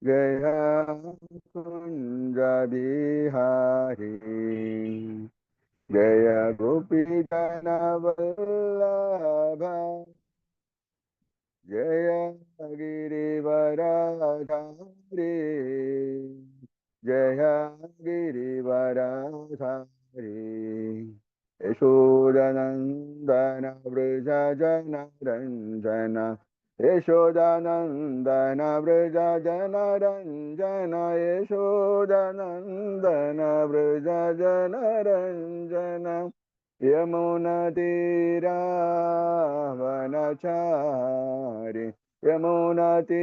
गया कुंज बिहारी जय गोपी जन वल्लभ जय गिरिवरधारी जय गिरिवरधारी यशोदनन्दन व्रज जन रञ्जन यशोदानन्दन व्रज जन रञ्जन यशोदानन्दन व्रज जन रञ्जन यमुनातीरावनचारि यमुनातीरावनचारि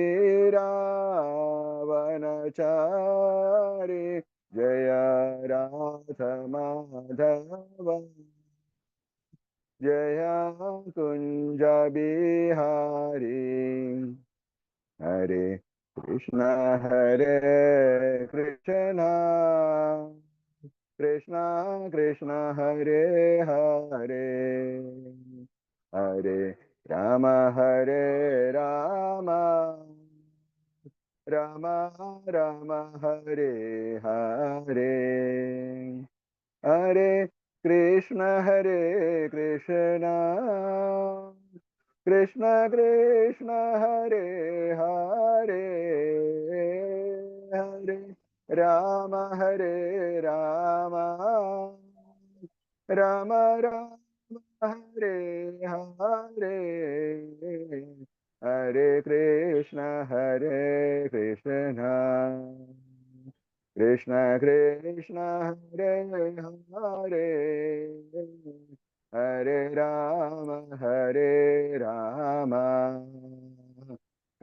जय राध माधव जय कुंज बिहारी हरे कृष्ण कृष्ण कृष्ण हरे हरे हरे राम राम राम हरे हरे हरे कृष्ण कृष्ण कृष्ण कृष्ण हरे हरे हरे राम राम राम हरे हरे हरे कृष्ण कृष्ण कृष्ण कृष्ण हरे हरे हरे राम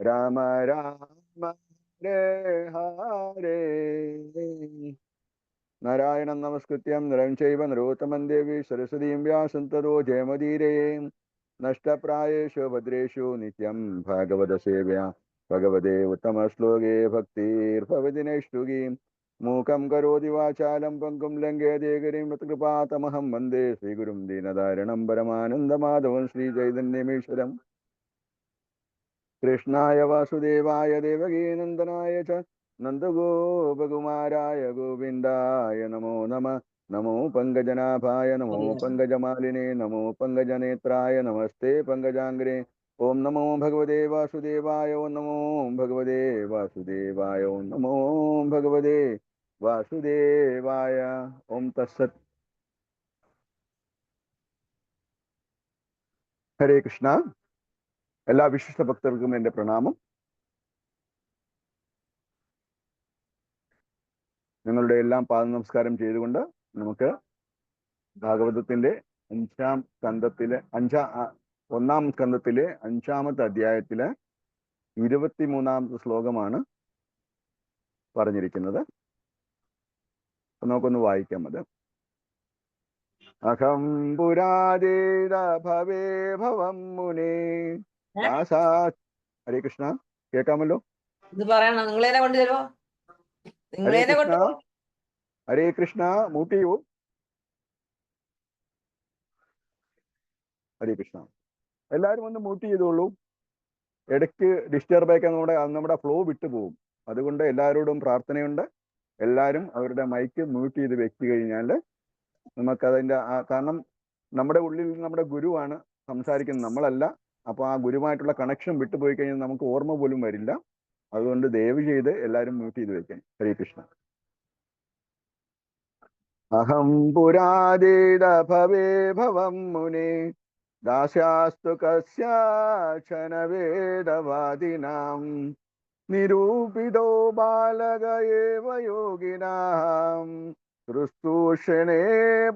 राम राम हरे हरे नारायणं नमस्कृत्यं नरं चैव नरोत्तमं देवी सरस्वतीं व्यासं ततो जयमुदीरये नष्टप्रायेषु भद्रेषु नित्यं भागवतसेव्या भगवते उत्तमश्लोके भक्तिर्भवति नैष्ठुकी मूकं करोति वाचालं पङ्गुं लङ्घयते गिरिं यत्कृपातमहं वन्दे श्रीगुरुं दीनदारिणं परमानन्दमाधवं श्रीचैतन्यमीश्वरम् कृष्णाय वासुदेवाय देवकीनन्दनाय च नन्दगोपकुमाराय गोविन्दाय नमो नमः नमो पङ्कजनाभाय नमो पङ्कजमालिने नमो पङ्कजनेत्राय नमस्ते पङ्कजाङ्ग्रे ॐ नमो भगवते वासुदेवाय ॐ नमो भगवते वासुदेवाय ॐ नमो भगवते वासुदेवाय ॐ तत्सत् हरे कृष्ण എല്ലാ വിശിഷ്ട ഭക്തർക്കും എൻ്റെ പ്രണാമം. നിങ്ങളുടെ എല്ലാം പാദ നമസ്കാരം ചെയ്തുകൊണ്ട് നമുക്ക് ഭാഗവതത്തിന്റെ ഒന്നാം സ്കന്ധത്തിലെ 5-ാമത്തെ അധ്യായത്തിലെ 23-ാമത്തെ ശ്ലോകമാണ് പറഞ്ഞിരിക്കുന്നത്. നമുക്കൊന്ന് വായിക്കാം. അത് അഹം പുരാതേത ഭവേ ഭവം മുനേ ദാസാ. ഹരേ കൃഷ്ണ, കേൾക്കാമല്ലോ? ഹരേ കൃഷ്ണ, ഹരേ കൃഷ്ണ. മൂട്ട് ചെയ്യൂ. ഹരേ കൃഷ്ണ. എല്ലാവരും ഒന്ന് മൂട്ട് ചെയ്തോളൂ. ഇടയ്ക്ക് ഡിസ്റ്റർബ് ആക്കാൻ നമ്മുടെ ഫ്ലോ വിട്ടുപോകും. അതുകൊണ്ട് എല്ലാവരോടും പ്രാർത്ഥനയുണ്ട്. എല്ലാവരും അവരുടെ മൈക്ക് മ്യൂട്ട് ചെയ്ത് വെച്ച് കഴിഞ്ഞാൽ നമുക്കതിൻ്റെ കാരണം നമ്മുടെ ഉള്ളിൽ നമ്മുടെ ഗുരുവാണ് സംസാരിക്കുന്നത്, നമ്മളല്ല. അപ്പോൾ ആ ഗുരുവായിട്ടുള്ള കണക്ഷൻ വിട്ടുപോയി കഴിഞ്ഞാൽ നമുക്ക് ഓർമ്മ പോലും വരില്ല. അതുകൊണ്ട് ദയവ് ചെയ്ത് എല്ലാവരും മ്യൂട്ട് ചെയ്ത് വെക്കാൻ. ഹരേ കൃഷ്ണ. അഹം പുരാതീത ഭവേ ഭവം മുനേ ദാസ്യാസ്തു കസ്യാചന വേദവാദിനാം നിരൂപിതോ ബാലക ഏവ യോഗിനാം സൃഷ്ടൂഷണേ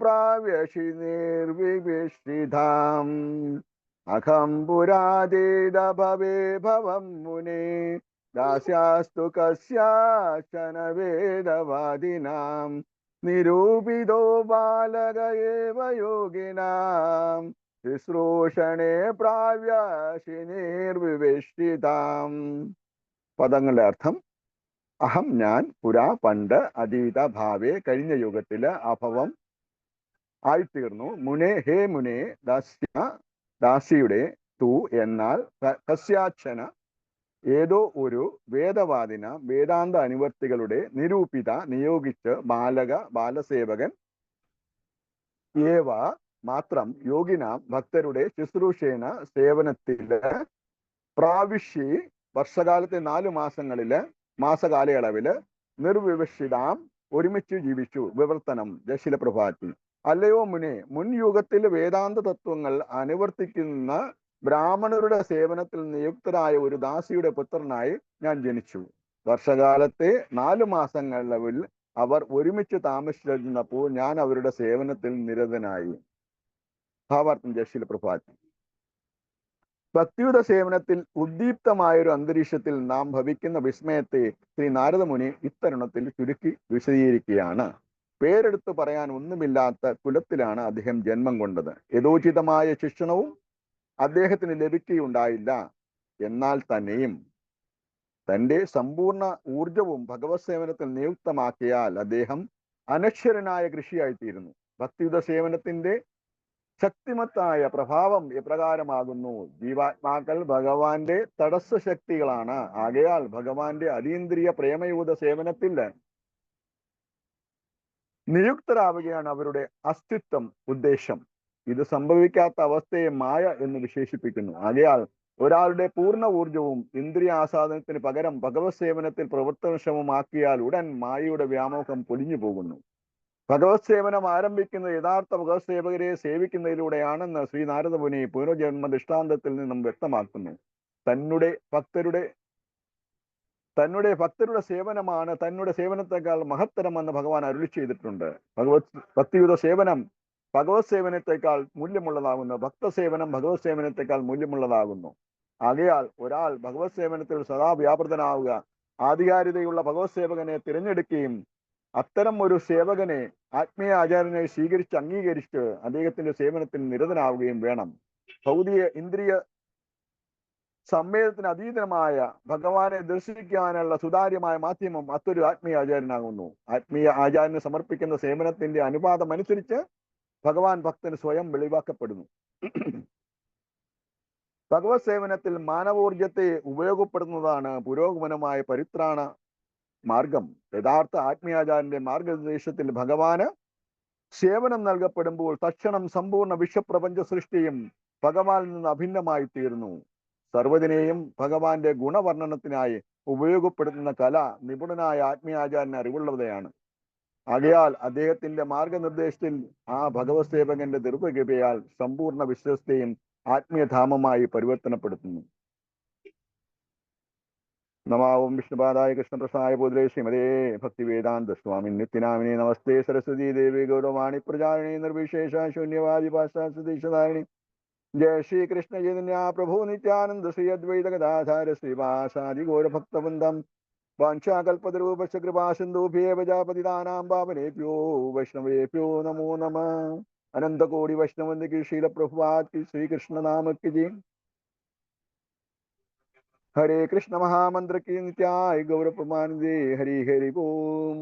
പ്രാവ്യശി നിർവിവിഷ്ഠിതാം അഹം പുരാതീത ഭവേ ഭവം മുനേ ദാസ്യാസ്തു കസ്യാചന വേദവാദിനാം നിരൂപിതോ ബാലക ഏവ യോഗിനാം ശുശ്രൂഷണേ പ്രാവ്യാശി നിർവിവേഷ്ടിതാം. പദങ്ങളുടെ അർത്ഥം: അഹം ഞാൻ, പുരാ പണ്ട്, അതീത ഭാവേ കഴിഞ്ഞ യുഗത്തില്, അഭവം ആയിത്തീർന്നു, മുനെ ഹേ മുനെ ദാസ്യ ദാസിയുടെ, തു എന്നാൽ, കസ്യാച്ഛന ഏതോ ഒരു വേദവാദിന വേദാന്ത അനുവർത്തികളുടെ നിരൂപിത നിയോഗിച്ച് ബാലസേവകൻ ഏവ മാത്രം യോഗിനാം ഭക്തരുടെ ശുശ്രൂഷേന സേവനത്തില് പ്രാവശ്യ വർഷകാലത്തെ 4 മാസകാലയളവില് നിർവിവക്ഷിതാം ഒരുമിച്ച് ജീവിച്ചു വിവർത്തനം ജശില പ്രഭാതി. അല്ലയോ മുനെ, മുൻ യുഗത്തിൽ വേദാന്ത തത്വങ്ങൾ അനുവർത്തിക്കുന്ന ബ്രാഹ്മണരുടെ സേവനത്തിൽ നിയുക്തരായ ഒരു ദാസിയുടെ പുത്രനായി ഞാൻ ജനിച്ചു. വർഷകാലത്തെ 4 മാസങ്ങളിൽ അവർ ഒരുമിച്ച് താമസിച്ചിരുന്നപ്പോൾ ഞാൻ അവരുടെ സേവനത്തിൽ നിരതനായി. ഭാവാർത്ഥം ജശില പ്രഭാതി. ഭക്തിയുത സേവനത്തിൽ ഉദ്ദീപ്തമായൊരു അന്തരീക്ഷത്തിൽ നാം ഭവിക്കുന്ന വിസ്മയത്തെ ശ്രീ നാരദമുനി ഇത്തരുണത്തിൽ ചുരുക്കി വിശദീകരിക്കുകയാണ്. പേരെടുത്ത് പറയാൻ ഒന്നുമില്ലാത്ത കുലത്തിലാണ് അദ്ദേഹം ജന്മം കൊണ്ടത്. യഥോചിതമായ ശിക്ഷണവും അദ്ദേഹത്തിന് ലഭിക്കുകയുണ്ടായില്ല. എന്നാൽ തന്നെയും തന്റെ സമ്പൂർണ്ണ ഊർജവും ഭഗവത് സേവനത്തിൽ നിയുക്തമാക്കിയാൽ അദ്ദേഹം അനശ്വരനായ കൃഷിയായിത്തീരുന്നു. ഭക്തിയുത സേവനത്തിന്റെ ശക്തിമത്തായ പ്രഭാവം എപ്രകാരമാകുന്നു? ജീവാത്മാക്കൾ ഭഗവാന്റെ തടസ്സ ശക്തികളാണ്. ആകയാൽ ഭഗവാന്റെ അതീന്ദ്രിയ പ്രേമയൂത സേവനത്തിൽ നിയുക്തരാവുകയാണ് അവരുടെ അസ്തിത്വം, ഉദ്ദേശം. ഇത് സംഭവിക്കാത്ത അവസ്ഥയെ മായ എന്ന് വിശേഷിപ്പിക്കുന്നു. ആകയാൽ ഒരാളുടെ പൂർണ്ണ ഊർജവും ഇന്ദ്രിയ ആസ്വാദനത്തിന് പകരം ഭഗവത് സേവനത്തിൽ പ്രവർത്തനക്ഷമമാക്കിയാൽ ഉടൻ മായയുടെ വ്യാമോഹം പൊലിഞ്ഞു പോകുന്നു. ഭഗവത് സേവനം ആരംഭിക്കുന്നത് യഥാർത്ഥ ഭഗവത് സേവകരെ സേവിക്കുന്നതിലൂടെയാണെന്ന് ശ്രീ നാരദമുനി പുനർജന്മ ദൃഷ്ടാന്തത്തിൽ നിന്നും വ്യക്തമാക്കുന്നു. തന്നുടെ ഭക്തരുടെ സേവനമാണ് തന്നുടെ സേവനത്തെക്കാൾ മഹത്തരമെന്ന് ഭഗവാൻ അരുളി ചെയ്തിട്ടുണ്ട്. ഭക്തിയുത സേവനം ഭഗവത് സേവനത്തെക്കാൾ മൂല്യമുള്ളതാകുന്നു. ഭക്തസേവനം ഭഗവത് സേവനത്തെക്കാൾ മൂല്യമുള്ളതാകുന്നു. ആകയാൽ ഒരാൾ ഭഗവത് സേവനത്തിൽ സദാ വ്യാപൃതനാവുക, ആധികാരികതയുള്ള ഭഗവത് സേവകനെ തിരഞ്ഞെടുക്കുകയും അത്തരം ഒരു സേവകനെ ആത്മീയ ആചാര്യനെ സ്വീകരിച്ച് അംഗീകരിച്ച് അദ്ദേഹത്തിന്റെ സേവനത്തിൽ നിരതനാവുകയും വേണം. ഭൗതിക ഇന്ദ്രിയ സംവേദത്തിന് അതീതമായ ഭഗവാനെ ദർശിക്കാനുള്ള സുതാര്യമായ മാധ്യമം മറ്റൊരു ആത്മീയ ആചാര്യനാകുന്നു. ആത്മീയ ആചാര്യന് സമർപ്പിക്കുന്ന സേവനത്തിന്റെ അനുപാതം അനുസരിച്ച് ഭഗവാൻ ഭക്തന് സ്വയം വെളിവാക്കപ്പെടുന്നു. ഭഗവത് സേവനത്തിൽ മാനവോർജത്തെ ഉപയോഗപ്പെടുത്തുന്നതാണ് പുരോഗമനമായ പരിത്രാണ മാർഗം. യഥാർത്ഥ ആത്മീയാചാര്യന്റെ മാർഗനിർദ്ദേശത്തിൽ ഭഗവാന് സേവനം നൽകപ്പെടുമ്പോൾ തക്ഷണം സമ്പൂർണ്ണ വിശ്വപ്രപഞ്ച സൃഷ്ടിയും ഭഗവാനിൽ നിന്ന് അഭിന്നമായി തീർന്നു. സർവ്വതിനെയും ഭഗവാന്റെ ഗുണവർണ്ണനത്തിനായി ഉപയോഗപ്പെടുത്തുന്ന കല നിപുണനായ ആത്മീയാചാര്യന് അറിവുള്ളവയാണ്. ആകയാൽ അദ്ദേഹത്തിന്റെ മാർഗനിർദ്ദേശത്തിൽ ആ ഭഗവത് സേവകന്റെ ദീർഘകൃപയാൽ സമ്പൂർണ്ണ വിശ്വസ്തയും ആത്മീയധാമമായി പരിവർത്തനപ്പെടുത്തുന്നു. നമാവും വിഷ്ണുപാദായ കൃഷ്ണപ്രസായ പൂതലേ ശ്രീമതേ ഭക്തിവേദാന്ത സ്വാമി നിത്യനാമിനി നമസ്തേ സരസ്വതി ദേവി ഗൗരവാണി പ്രചാരിണി നിർവിശേഷ ശൂന്യവാദി പാശ്ചാത്യദേശധാരിണി ജയ ശ്രീ കൃഷ്ണ ചൈതന്യ പ്രഭു നിത്യാനന്ദ ശ്രീ അദ്വൈത ഗദാധാര ശ്രീവാസാദി ഗൗരഭക്തവൃന്ദം വാഞ്ചാകൽപതരൂപശ്ച കൃപാസിന്ധുഭ്യേവ പതിതാനാം പാവനേഭ്യോ വൈഷ്ണവേഭ്യോ നമോ നമഃ. അനന്തകോടി വൈഷ്ണവന്ദി ശീല പ്രഭുപാത് ശ്രീകൃഷ്ണ നാമക്ക് ജി. ഹരേ കൃഷ്ണ മഹാമന്ത്ര കി നിത്യായ ഗൗരപ്രമാനന്ദേ ഹരി ഹരി ഓം.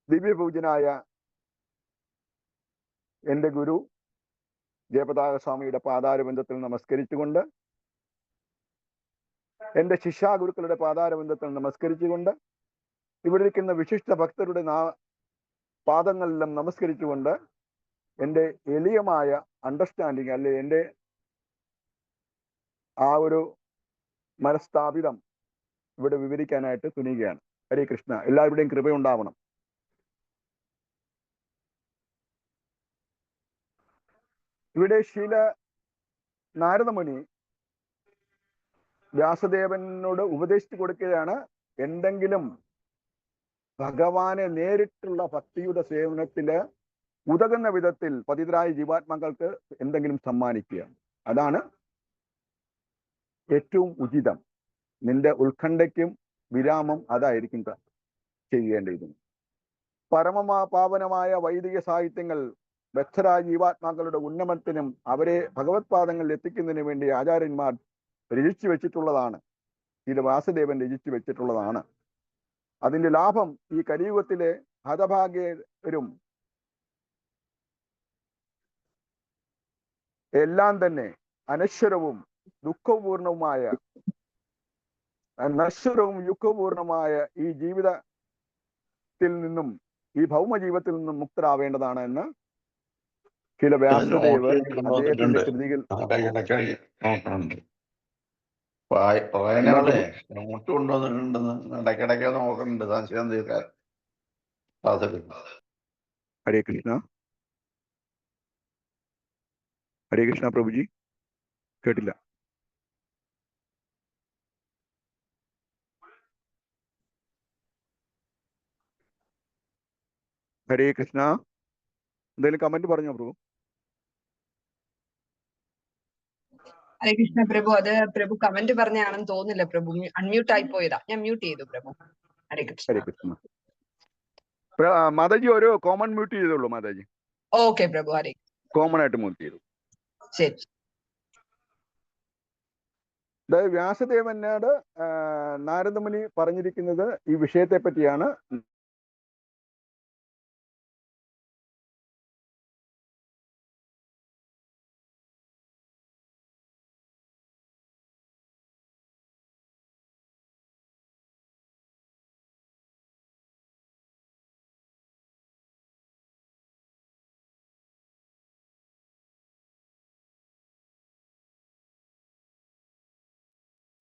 ദിവ്യപൂജനായ എന്റെ ഗുരു ജയപതാക സ്വാമിയുടെ പാതാരബന്ധത്തിൽ നമസ്കരിച്ചുകൊണ്ട്, എന്റെ ശിഷ്യാഗുരുക്കളുടെ പാതാരബന്ധത്തിൽ നമസ്കരിച്ചുകൊണ്ട്, ഇവിടെ ഇരിക്കുന്ന വിശിഷ്ട ഭക്തരുടെ പാദങ്ങളിലും നമസ്കരിച്ചുകൊണ്ട്, എൻ്റെ എളിയമായ അണ്ടർസ്റ്റാൻഡിങ് അല്ലെ എൻ്റെ ആ ഒരു മനഃസ്ഥാപിതം ഇവിടെ വിവരിക്കാനായിട്ട് തുനിയുകയാണ്. ഹരേ കൃഷ്ണ. എല്ലാവരുടെയും കൃപയുണ്ടാവണം. ഇവിടെ ശീല നാരദമുനി വ്യാസദേവനോട് ഉപദേശിച്ചു കൊടുക്കുകയാണ്, എന്തെങ്കിലും ഭഗവാനെ നേരിട്ടുള്ള ഭക്തിയുടെ സേവനത്തില് ഉതകുന്ന വിധത്തിൽ പതിതരായ ജീവാത്മാക്കൾക്ക് എന്തെങ്കിലും സമ്മാനിക്കുക. അതാണ് ഏറ്റവും ഉചിതം. നിന്റെ ഉത്കണ്ഠയ്ക്കും വിരാമം അതായിരിക്കും ചെയ്യേണ്ടത്. പാവനമായ വൈദിക സാഹിത്യങ്ങൾ ബദ്ധരായ ജീവാത്മാക്കളുടെ ഉന്നമനത്തിനും അവരെ ഭഗവത് പാദങ്ങളിൽ എത്തിക്കുന്നതിന് വേണ്ടി ആചാര്യന്മാർ രചിച്ചു വെച്ചിട്ടുള്ളതാണ്. ഇത് വാസുദേവൻ രചിച്ചു വെച്ചിട്ടുള്ളതാണ്. അതിന്റെ ലാഭം ഈ കലിയുഗത്തിലെ ഹതഭാഗ്യരും എല്ലാം തന്നെ അനശ്വരവും ദുഃഖപൂർണവുമായ നശ്വരവും യുദ്ധപൂർണമായ ഈ ജീവിതത്തിൽ നിന്നും, ഈ ഭൗമ ജീവിതത്തിൽ നിന്നും മുക്തരാവേണ്ടതാണ് എന്ന് ചില വ്യാസദേവ് അദ്ദേഹത്തിന്റെ കൃതികൾ വായനകളെ നോട്ട് കൊണ്ടുവന്നിട്ടുണ്ടെന്ന് ഇടയ്ക്കിടയ്ക്ക് നോക്കുന്നുണ്ട്, സംശയം തീർക്കാൻ. ഹരേ കൃഷ്ണ. ഹരേ കൃഷ്ണ പ്രഭുജി, കേട്ടില്ല. ഹരേ കൃഷ്ണ. എന്തെങ്കിലും കമന്റ് പറഞ്ഞോ പ്രഭു? ഹരേ കൃഷ്ണ പ്രഭു, അത് പ്രഭു കമന്റ് പറഞ്ഞാണെന്ന് തോന്നില്ല പ്രഭു, അൺമ്യൂട്ട് ആയി പോയതാ, ഞാൻ മ്യൂട്ട് ചെയ്തു പ്രഭു. ഹരേ കൃഷ്ണ. ഹരേ കൃഷ്ണ. മാതാജി ഒരു കോമൺ മ്യൂട്ട് ചെയ്തോളൂ മാതാജി. ഓക്കെ പ്രഭു. ഹരേ കോമൺ ആയിട്ട് മ്യൂട്ട് ചെയ്തു. ശരി. അതായത് വ്യാസദേവനോട് നാരദമുനി പറഞ്ഞിരിക്കുന്നത് ഈ വിഷയത്തെ പറ്റിയാണ്.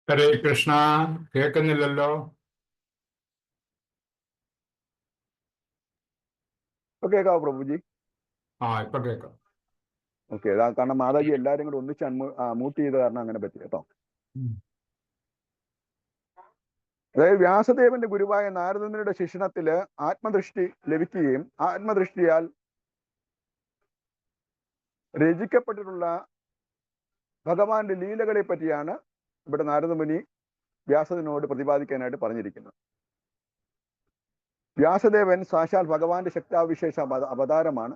ഹരേ കൃഷ്ണ. കേൾക്കുന്നില്ലല്ലോ. കേൾക്കാവോ പ്രഭുജി? ഇപ്പൊ കേൾക്കാം. ഓക്കെ. കാരണം മാതാജി എല്ലാരും കൂടെ ഒന്നിച്ച് മ്യൂട്ട് ചെയ്ത കാരണം അങ്ങനെ പറ്റി കേട്ടോ. അതായത് വ്യാസദേവന്റെ ഗുരുവായ നാരദമുനിയുടെ ശിക്ഷണത്തില് ആത്മദൃഷ്ടി ലഭിക്കുകയും ആത്മദൃഷ്ടിയാൽ രചിക്കപ്പെട്ടിട്ടുള്ള ഭഗവാന്റെ ലീലകളെ പറ്റിയാണ് ഇവിടെ നാരദമുനി വ്യാസനോട് പ്രതിപാദിക്കാനായിട്ട് പറഞ്ഞിരിക്കുന്നത്. വ്യാസദേവൻ സാക്ഷാൽ ഭഗവാന്റെ ശക്താവിശേഷ അവതാരമാണ്.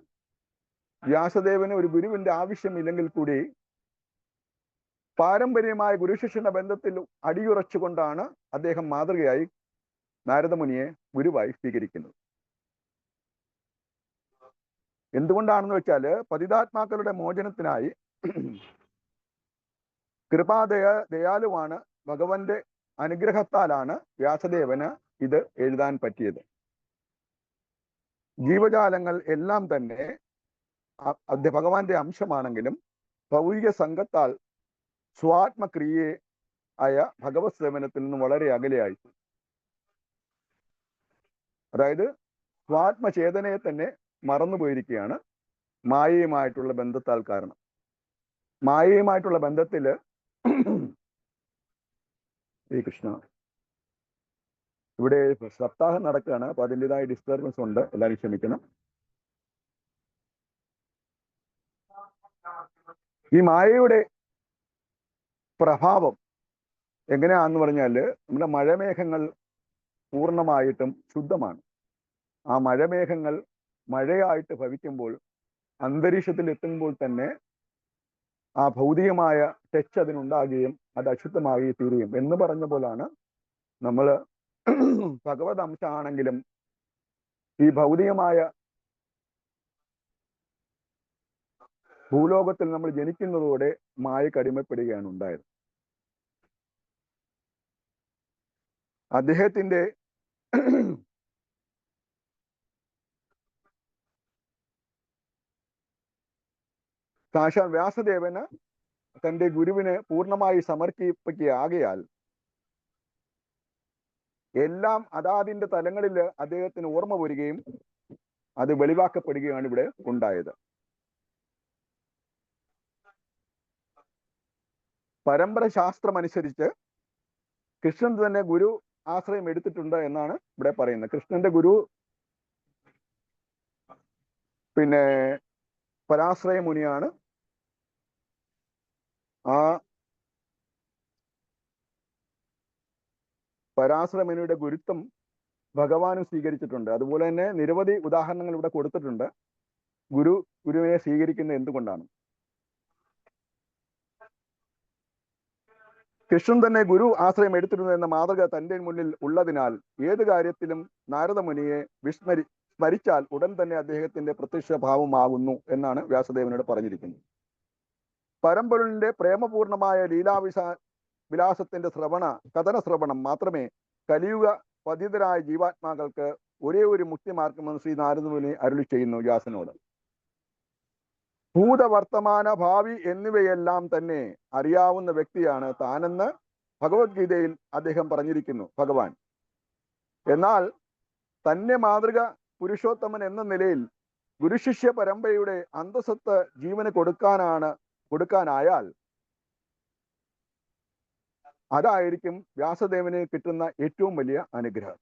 വ്യാസദേവന് ഒരു ഗുരുവിന്റെ ആവശ്യമില്ലെങ്കിൽ കൂടി പാരമ്പര്യമായ ഗുരുശിഷ്യന്റെ ബന്ധത്തിൽ അടിയുറച്ചുകൊണ്ടാണ് അദ്ദേഹം മാതൃകയായി നാരദമുനിയെ ഗുരുവായി സ്വീകരിക്കുന്നത്. എന്തുകൊണ്ടാണെന്ന് വെച്ചാല് പതിതാത്മാക്കളുടെ മോചനത്തിനായി ദയാലുവാണ്. ഭഗവാന്റെ അനുഗ്രഹത്താലാണ് വ്യാസദേവന് ഇത് എഴുതാൻ പറ്റിയത്. ജീവജാലങ്ങൾ എല്ലാം തന്നെ ഭഗവാന്റെ അംശമാണെങ്കിലും ഭൗതിക സംഘത്താൽ സ്വാത്മക്രിയയെ ആയ ഭഗവത് സേവനത്തിൽ നിന്ന് വളരെ അകലെയായി. അതായത് സ്വാത്മചേതനയെ തന്നെ മറന്നുപോയിരിക്കുകയാണ് മായയുമായിട്ടുള്ള ബന്ധത്താൽ കാരണം. മായയുമായിട്ടുള്ള ബന്ധത്തില് കൃഷ്ണ ഇവിടെ സപ്താഹം നടക്കുകയാണ്, അപ്പൊ അതിൻ്റെതായ ഡിസ്റ്റർബൻസ് ഉണ്ട്, എല്ലാവരും ക്ഷമിക്കണം. ഈ മായയുടെ പ്രഭാവം എങ്ങനെയാന്ന് പറഞ്ഞാല് നമ്മുടെ മഴമേഘങ്ങൾ പൂർണ്ണമായിട്ടും ശുദ്ധമാണ്. ആ മഴമേഘങ്ങൾ മഴയായിട്ട് ഭവിക്കുമ്പോൾ അന്തരീക്ഷത്തിൽ എത്തുമ്പോൾ തന്നെ ആ ഭൗതികമായ ടച്ച് അതിനുണ്ടാകുകയും അത് അശുദ്ധമായി തീരുകയും എന്ന് പറഞ്ഞ പോലാണ് നമ്മൾ ഭഗവത് അംശമാണെങ്കിലും ഈ ഭൗതികമായ ഭൂലോകത്തിൽ നമ്മൾ ജനിക്കുന്നതോടെ മായക്ക് അടിമപ്പെടുകയാണ് ഉണ്ടായത്. അദ്ദേഹത്തിന്റെ സാക്ഷാൽ വ്യാസദേവന് തന്റെ ഗുരുവിനെ പൂർണ്ണമായി സമർപ്പിക്കുകയാകയാൽ എല്ലാം അതാതിന്റെ തലങ്ങളിൽ അദ്ദേഹത്തിന് ഓർമ്മ വരികയും അത് വെളിവാക്കപ്പെടുകയാണ് ഇവിടെ ഉണ്ടായത്. പരമ്പര ശാസ്ത്രമനുസരിച്ച് കൃഷ്ണൻ തന്നെ ഗുരു ആശ്രയം എടുത്തിട്ടുണ്ട് എന്നാണ് ഇവിടെ പറയുന്നത്. കൃഷ്ണന്റെ ഗുരു പരാശ്രയ മുനിയാണ്. ആ പരാശ്രയ മുനിയുടെ ഗുരുത്വം ഭഗവാനും സ്വീകരിച്ചിട്ടുണ്ട്. അതുപോലെ തന്നെ നിരവധി ഉദാഹരണങ്ങൾ ഇവിടെ കൊടുത്തിട്ടുണ്ട് ഗുരുവിനെ സ്വീകരിക്കുന്നത് എന്തുകൊണ്ടാണ്. കൃഷ്ണൻ തന്നെ ഗുരു ആശ്രയം എടുത്തിരുന്നു എന്ന മാതൃക തന്റെ മുന്നിൽ ഉള്ളതിനാൽ ഏത് കാര്യത്തിലും നാരദമുനിയെ സ്മരിച്ചാൽ ഉടൻ തന്നെ അദ്ദേഹത്തിന്റെ പ്രത്യക്ഷ ഭാവമാകുന്നു എന്നാണ് വ്യാസദേവനോട് പറഞ്ഞിരിക്കുന്നത്. പരമ്പൊരുളിന്റെ പ്രേമപൂർണമായ വിലാസത്തിന്റെ കഥന ശ്രവണം മാത്രമേ കലിയുഗ പതിതരായ ജീവാത്മാക്കൾക്ക് ഒരേ ഒരു മുക്തിമാർഗമെന്ന് ശ്രീ നാരദമുനി അരുളി ചെയ്യുന്നു വ്യാസനോട്. ഭൂതവർത്തമാന ഭാവി എന്നിവയെല്ലാം തന്നെ അറിയാവുന്ന വ്യക്തിയാണ് താനെന്ന് ഭഗവത്ഗീതയിൽ അദ്ദേഹം പറഞ്ഞിരിക്കുന്നു ഭഗവാൻ. എന്നാൽ തന്നെ മാതൃക പുരുഷോത്തമൻ എന്ന നിലയിൽ ഗുരുശിഷ്യ പരമ്പരയുടെ അന്തസ്സത്ത് ജീവന് കൊടുക്കാനായാൽ അതായിരിക്കും വ്യാസദേവന് കിട്ടുന്ന ഏറ്റവും വലിയ അനുഗ്രഹം.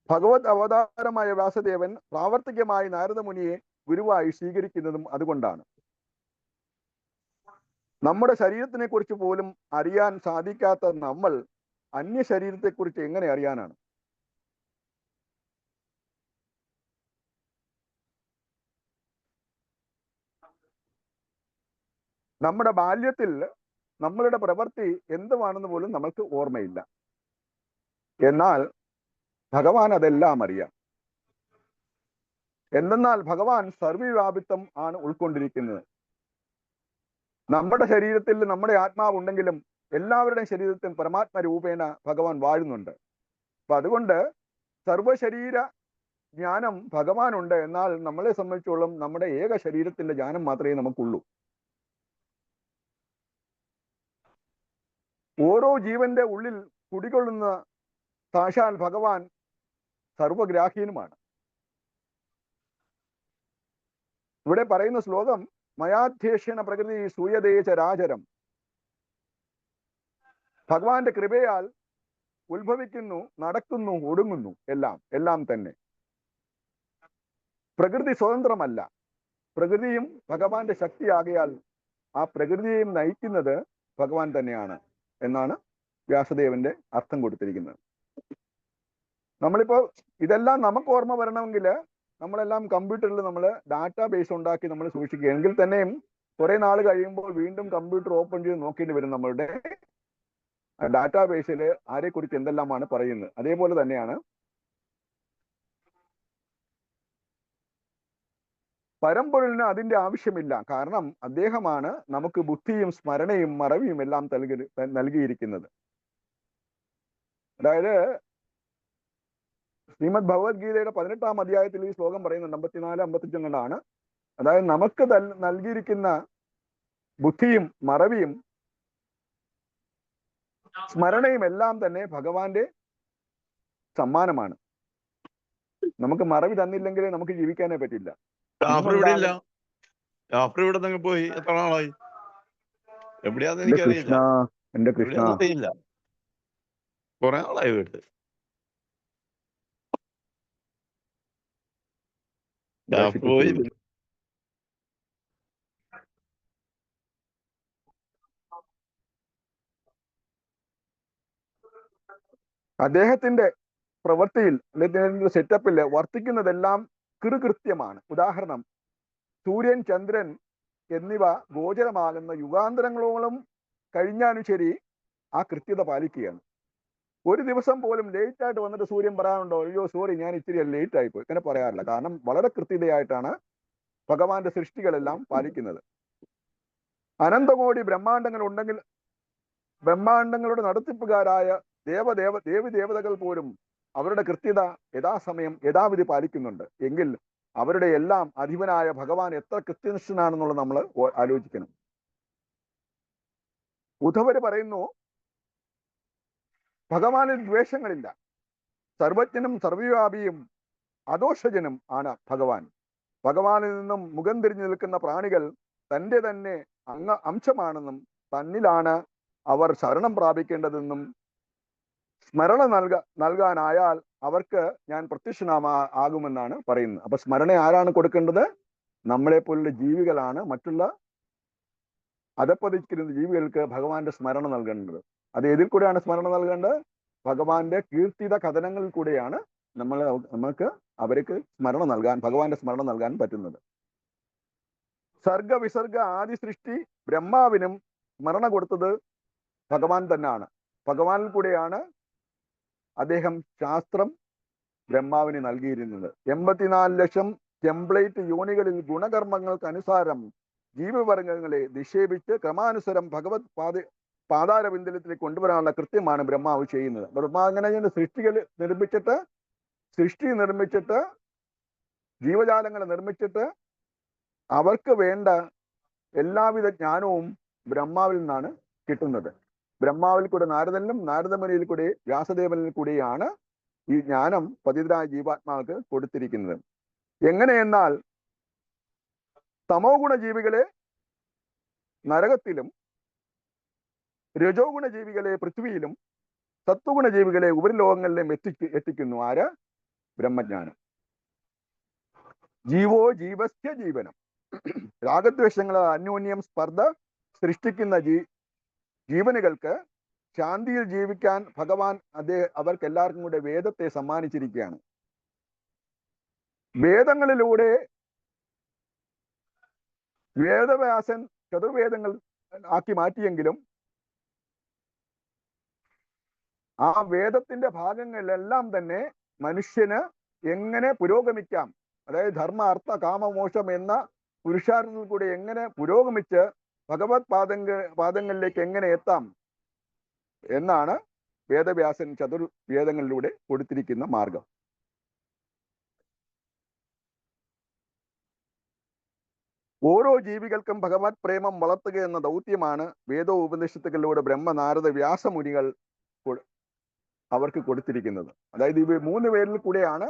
ഭഗവത് അവതാരമായ വ്യാസദേവൻ പ്രാവർത്തികമായി നാരദമുനിയെ ഗുരുവായി സ്വീകരിക്കുന്നതും അതുകൊണ്ടാണ്. നമ്മുടെ ശരീരത്തിനെ കുറിച്ച് പോലും അറിയാൻ സാധിക്കാത്ത നമ്മൾ അന്യ ശരീരത്തെക്കുറിച്ച് എങ്ങനെ അറിയാനാണ്? നമ്മുടെ ബാല്യത്തിൽ നമ്മളുടെ പ്രവൃത്തി എന്തുവാണെന്ന് പോലും നമ്മൾക്ക് ഓർമ്മയില്ല. എന്നാൽ ഭഗവാൻ അതെല്ലാം അറിയാം. എന്തെന്നാൽ ഭഗവാൻ സർവ്വവ്യാപിത്വം ആണ് ഉൾക്കൊണ്ടിരിക്കുന്നത്. നമ്മുടെ ശരീരത്തിൽ നമ്മുടെ ആത്മാവുണ്ടെങ്കിലും എല്ലാവരുടെയും ശരീരത്തിൽ പരമാത്മ രൂപേണ ഭഗവാൻ വാഴുന്നുണ്ട്. അപ്പൊ അതുകൊണ്ട് സർവശരീര ജ്ഞാനം ഭഗവാനുണ്ട്. എന്നാൽ നമ്മളെ സംബന്ധിച്ചോളം നമ്മുടെ ഏക ശരീരത്തിന്റെ ജ്ഞാനം മാത്രമേ നമുക്കുള്ളൂ. ഓരോ ജീവന്റെ ഉള്ളിൽ കുടികൊള്ളുന്ന സാക്ഷാൽ ഭഗവാൻ സർവഗ്രാഹീനുമാണ്. ഇവിടെ പറയുന്ന ശ്ലോകം മയാധ്യേഷണ പ്രകൃതി സൂയദേശ രാജരം. ഭഗവാന്റെ കൃപയാൽ ഉത്ഭവിക്കുന്നു, നടക്കുന്നു, ഒടുങ്ങുന്നു, എല്ലാം തന്നെ. പ്രകൃതി സ്വതന്ത്രമല്ല. പ്രകൃതിയും ഭഗവാന്റെ ശക്തിയാകയാൽ ആ പ്രകൃതിയെയും നയിക്കുന്നത് ഭഗവാൻ തന്നെയാണ് എന്നാണ് വ്യാസദേവന്റെ അർത്ഥം കൊടുത്തിരിക്കുന്നത്. നമ്മളിപ്പോ ഇതെല്ലാം നമുക്ക് ഓർമ്മ വരണമെങ്കിൽ നമ്മളെല്ലാം കമ്പ്യൂട്ടറിൽ നമ്മൾ ഡാറ്റാ ബേസ് ഉണ്ടാക്കി നമ്മൾ സൂക്ഷിക്കുക. എങ്കിൽ തന്നെയും കുറെ നാൾ കഴിയുമ്പോൾ വീണ്ടും കമ്പ്യൂട്ടർ ഓപ്പൺ ചെയ്ത് നോക്കേണ്ടി വരും നമ്മളുടെ ഡാറ്റാ ബേസിൽ ആരെക്കുറിച്ച് എന്തെല്ലാമാണ് പറയുന്നത്. അതേപോലെ തന്നെയാണ് പരമ്പൊരുളിന് അതിന്റെ ആവശ്യമില്ല. കാരണം അദ്ദേഹമാണ് നമുക്ക് ബുദ്ധിയും സ്മരണയും മറവിയും എല്ലാം നൽകിയിരിക്കുന്നത്. അതായത് ശ്രീമദ് ഭഗവത്ഗീതയുടെ 18-ാം അധ്യായത്തിൽ ഈ ശ്ലോകം പറയുന്നുണ്ട്, 54-55 കണ്ടാണ്. അതായത് നമുക്ക് നൽകിയിരിക്കുന്ന ബുദ്ധിയും മറവിയും സ്മരണയും എല്ലാം തന്നെ ഭഗവാന്റെ സമ്മാനമാണ്. നമുക്ക് മറവി തന്നില്ലെങ്കിൽ നമുക്ക് ജീവിക്കാനേ പറ്റില്ല. ഇവിടെ പോയി എത്ര നാളായി? എവിടെയാന്ന് എനിക്കറിയില്ല. എന്റെ കൃഷ്ണ, അറിയില്ല. കുറെ നാളായി വീട്ട്. പോയി അദ്ദേഹത്തിന്റെ പ്രവൃത്തിയിൽ സെറ്റപ്പിൽ വർത്തിക്കുന്നതെല്ലാം കൃത്യമാണ്. ഉദാഹരണം, സൂര്യൻ, ചന്ദ്രൻ എന്നിവ ഗോചരമാകുന്ന യുഗാന്തരങ്ങളോളം കഴിഞ്ഞാലും ശരി ആ കൃത്യത പാലിക്കുകയാണ്. ഒരു ദിവസം പോലും ലേറ്റ് ആയിട്ട് വന്നിട്ട് സൂര്യൻ പറയാനുണ്ടോ, അയ്യോ സോറി ഞാൻ ഇച്ചിരി ലേറ്റ് ആയിപ്പോയി, അങ്ങനെ പറയാറില്ല. കാരണം വളരെ കൃത്യതയായിട്ടാണ് ഭഗവാന്റെ സൃഷ്ടികളെല്ലാം പാലിക്കുന്നത്. അനന്തകോടി ബ്രഹ്മാണ്ടങ്ങൾ ഉണ്ടെങ്കിൽ ബ്രഹ്മാണ്ടങ്ങളുടെ നടത്തിപ്പുകാരായ ദേവതകൾ പോലും അവരുടെ കൃത്യത യഥാസമയം യഥാവിധി പാലിക്കുന്നുണ്ട്. എങ്കിൽ അവരുടെ എല്ലാം അധിപനായ ഭഗവാൻ എത്ര കൃത്യനിഷ്ഠനാണെന്നുള്ളത് നമ്മൾ ആലോചിക്കണം. ഉദ്ധവര് പറയുന്നു, ഭഗവാനിൽ ദ്വേഷങ്ങളില്ല. സർവജ്ഞനും സർവ്വവ്യാപിയും അദോഷജനും ആണ് ഭഗവാൻ. ഭഗവാനിൽ നിന്നും മുഖം തിരിഞ്ഞു നിൽക്കുന്ന പ്രാണികൾ തന്റെ തന്നെ അംശമാണെന്നും തന്നിലാണ് അവർ ശരണം പ്രാപിക്കേണ്ടതെന്നും സ്മരണ നൽകാനായാൽ അവർക്ക് ഞാൻ പ്രത്യക്ഷനാകുമെന്നാണ് പറയുന്നത്. അപ്പൊ സ്മരണ ആരാണ് കൊടുക്കേണ്ടത്? നമ്മളെ പോലുള്ള ജീവികളാണ് മറ്റുള്ള അധപ്പതിക്കുന്ന ജീവികൾക്ക് ഭഗവാന്റെ സ്മരണ നൽകേണ്ടത്. അത് ഏതിൽ കൂടെയാണ് സ്മരണ നൽകേണ്ടത്? ഭഗവാന്റെ കീർത്തിത കഥനങ്ങളിൽ കൂടെയാണ് നമുക്ക് അവർക്ക് സ്മരണ നൽകാൻ, ഭഗവാന്റെ സ്മരണ നൽകാൻ പറ്റുന്നത്. സർഗ വിസർഗ ആദി സൃഷ്ടി ബ്രഹ്മാവിനും സ്മരണ കൊടുത്തത് ഭഗവാൻ തന്നെയാണ്. ഭഗവാനിൽ കൂടെയാണ് അദ്ദേഹം ശാസ്ത്രം ബ്രഹ്മാവിന് നൽകിയിരുന്നത്. 84 ലക്ഷം ടെംപ്ലേറ്റ് യോനികളിൽ ഗുണകർമ്മങ്ങൾക്ക് അനുസാരം ജീവവർഗങ്ങളെ നിക്ഷേപിച്ച് ക്രമാനുസരം ഭഗവത് പാതാരബിന്ദത്തിലേക്ക് കൊണ്ടുവരാനുള്ള കൃത്യമാണ് ബ്രഹ്മാവ് ചെയ്യുന്നത്. ബ്രഹ്മാവ് അങ്ങനെ സൃഷ്ടി നിർമ്മിച്ചിട്ട് ജീവജാലങ്ങളെ നിർമ്മിച്ചിട്ട് അവർക്ക് വേണ്ട എല്ലാവിധ ജ്ഞാനവും ബ്രഹ്മാവിൽ നിന്നാണ് കിട്ടുന്നത്. ബ്രഹ്മാവിൽ കൂടെ നാരദനിലും നാരദമുനിയിൽ കൂടെ വ്യാസദേവനിൽ കൂടെയാണ് ഈ ജ്ഞാനം പതിതരായ ജീവാത്മാക്കൾക്ക് കൊടുത്തിരിക്കുന്നത്. എങ്ങനെയെന്നാൽ തമോ ഗുണ ജീവികളെ നരകത്തിലും രജോ ഗുണ ജീവികളെ പൃഥ്വിയിലും സത്വഗുണ ജീവികളെ ഉപരിലോകങ്ങളിലും എത്തിക്കുന്നു. ആര്? ബ്രഹ്മജ്ഞാനം. ജീവോ ജീവസ്യ ജീവനം. രാഗദ്വേഷങ്ങൾ അന്യോന്യം സ്പർദ്ധ സൃഷ്ടിക്കുന്ന ജീവനുകൾക്ക് ശാന്തിയിൽ ജീവിക്കാൻ ഭഗവാൻ അവർക്ക് എല്ലാവർക്കും കൂടെ വേദത്തെ സമ്മാനിച്ചിരിക്കുകയാണ്. വേദങ്ങളിലൂടെ വേദവ്യാസൻ ചതുർവേദങ്ങൾ ആക്കി മാറ്റിയെങ്കിലും ആ വേദത്തിന്റെ ഭാഗങ്ങളിലെല്ലാം തന്നെ മനുഷ്യന് എങ്ങനെ പുരോഗമിക്കാം, അതായത് ധർമ്മ അർത്ഥ കാമമോക്ഷം എന്ന പുരുഷാർത്ഥത്തിൽ കൂടെ എങ്ങനെ പുരോഗമിച്ച് ഭഗവത് പാദങ്ങളിലേക്ക് എങ്ങനെ എത്താം എന്നാണ് വേദവ്യാസൻ ചതുർവേദങ്ങളിലൂടെ കൊടുത്തിരിക്കുന്ന മാർഗം. ഓരോ ജീവികൾക്കും ഭഗവത് പ്രേമം വളർത്തുക എന്ന ദൗത്യമാണ് വേദോപനിഷത്തുകളിലൂടെ ബ്രഹ്മനാരദ വ്യാസമുനികൾ അവർക്ക് കൊടുത്തിരിക്കുന്നത്. അതായത് ഇവ 3 പേരിൽ കൂടെയാണ്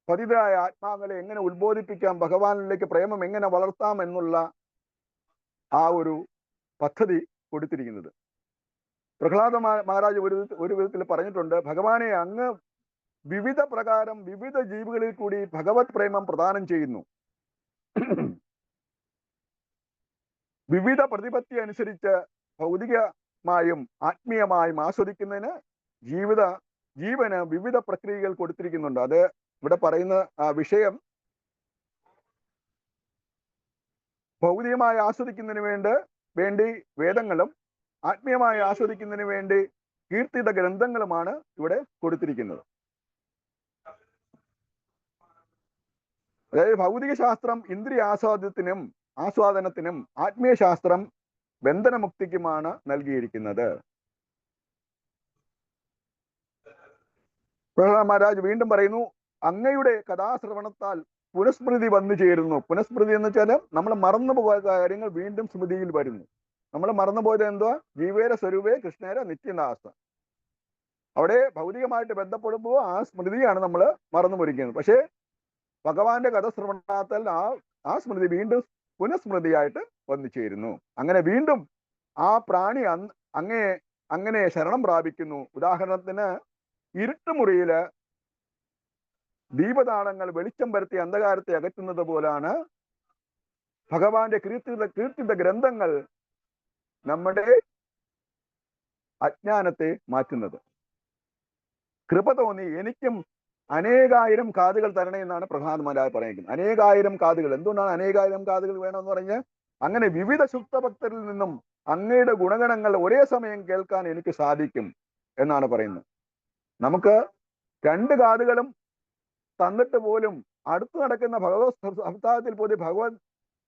പതിതരായ ആത്മാക്കളെ എങ്ങനെ ഉത്ബോധിപ്പിക്കാം, ഭഗവാനിലേക്ക് പ്രേമം എങ്ങനെ വളർത്താം എന്നുള്ള ആ ഒരു പദ്ധതി കൊടുത്തിരിക്കുന്നത്. പ്രഹ്ലാദ മഹാരാജ് ഒരു വിധത്തിൽ പറഞ്ഞിട്ടുണ്ട്, ഭഗവാനെ അങ്ങ് വിവിധ പ്രകാരം വിവിധ ജീവികളിൽ കൂടി ഭഗവത് പ്രേമം പ്രദാനം ചെയ്യുന്നു. വിവിധ പ്രതിപത്തി അനുസരിച്ച് ഭൗതികമായും ആത്മീയമായും ആസ്വദിക്കുന്നതിന് ജീവന് വിവിധ പ്രക്രിയകൾ കൊടുത്തിരിക്കുന്നുണ്ട്. അത് ഇവിടെ പറയുന്ന ഭൗതികമായി ആസ്വദിക്കുന്നതിന് വേണ്ടി വേദങ്ങളും ആത്മീയമായി ആസ്വദിക്കുന്നതിന് വേണ്ടി കീർത്തിത ഗ്രന്ഥങ്ങളുമാണ് ഇവിടെ കൊടുത്തിരിക്കുന്നത്. അതായത് ഭൗതിക ശാസ്ത്രം ഇന്ദ്രിയ ആസ്വാദനത്തിനും ആത്മീയ ശാസ്ത്രം ബന്ധനമുക്തിക്കുമാണ് നൽകിയിരിക്കുന്നത്. പ്രഹ്ലാദ മഹാരാജ് വീണ്ടും പറയുന്നു, അങ്ങയുടെ കഥാശ്രവണത്താൽ പുനഃസ്മൃതി വന്നു ചേരുന്നു. പുനഃസ്മൃതി എന്ന് വെച്ചാൽ നമ്മൾ മറന്നുപോയ കാര്യങ്ങൾ വീണ്ടും സ്മൃതിയിൽ വരുന്നു. നമ്മൾ മറന്നുപോയത് എന്തുവാ? ജീവേര സ്വരൂപേ കൃഷ്ണേര നിത്യനാസ. അവിടെ ഭൗതികമായിട്ട് ബന്ധപ്പെടുമ്പോൾ ആ സ്മൃതിയാണ് നമ്മൾ മറന്നു മുറിക്കുന്നത്. പക്ഷേ ഭഗവാന്റെ കഥശ്രവണത്താൽ ആ സ്മൃതി വീണ്ടും പുനഃസ്മൃതിയായിട്ട് വന്നു ചേരുന്നു. അങ്ങനെ വീണ്ടും ആ പ്രാണി അങ്ങനെ ശരണം പ്രാപിക്കുന്നു. ഉദാഹരണത്തിന് ഇരുട്ടുമുറിയില് ദീപതാളങ്ങൾ വെളിച്ചം പരത്തി അന്ധകാരത്തെ അകറ്റുന്നത് പോലാണ് ഭഗവാന്റെ കീർത്തിത ഗ്രന്ഥങ്ങൾ നമ്മുടെ അജ്ഞാനത്തെ മാറ്റുന്നത്. കൃപ തോന്നി എനിക്കും അനേകായിരം കാതുകൾ തരണേ എന്നാണ് പ്രഹ്ലാദ മഹാരാജ് പറയുന്നത്. അനേകായിരം കാതുകൾ. എന്തുകൊണ്ടാണ് അനേകായിരം കാതുകൾ വേണമെന്ന് പറഞ്ഞ് അങ്ങനെ വിവിധ ശുദ്ധഭക്തരിൽ നിന്നും അങ്ങയുടെ ഗുണഗണങ്ങൾ ഒരേ സമയം കേൾക്കാൻ എനിക്ക് സാധിക്കും എന്നാണ് പറയുന്നത്. നമുക്ക് 2 കാതുകളും തന്നിട്ട് പോലും അടുത്ത് നടക്കുന്ന ഭഗവത് സപ്താഹത്തിൽ പോലും ഭഗവത്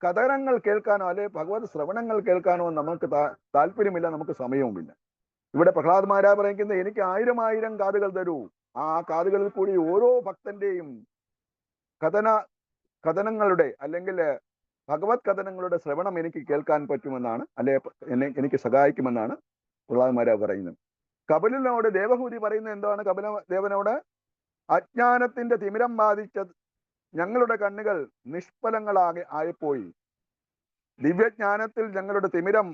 കഥനങ്ങൾ കേൾക്കാനോ അല്ലെ ഭഗവത് ശ്രവണങ്ങൾ കേൾക്കാനോ നമുക്ക് താല്പര്യമില്ല, നമുക്ക് സമയവുമില്ല. ഇവിടെ പ്രഹ്ലാദ മഹാരാജ് പറയുന്നത് എനിക്ക് 1000 കാതുകൾ തരൂ. ആ കാതുകളിൽ കൂടി ഓരോ ഭക്തന്റെയും കഥനങ്ങളുടെ അല്ലെങ്കിൽ ഭഗവത് കഥനങ്ങളുടെ ശ്രവണം എനിക്ക് കേൾക്കാൻ പറ്റുമെന്നാണ്, അല്ലെ എനിക്ക് സഹായിക്കുമെന്നാണ് പ്രഹ്ലാദ മഹാരാജ് പറയുന്നത്. കപിലനോട് ദേവഹൂതി പറയുന്നത് എന്താണ്? കപിലദേവനോട് അജ്ഞാനത്തിന്റെ തിമിരം ബാധിച്ച ഞങ്ങളുടെ കണ്ണുകൾ ആയിപ്പോയി. ദിവ്യജ്ഞാനത്തിൽ ഞങ്ങളുടെ തിമിരം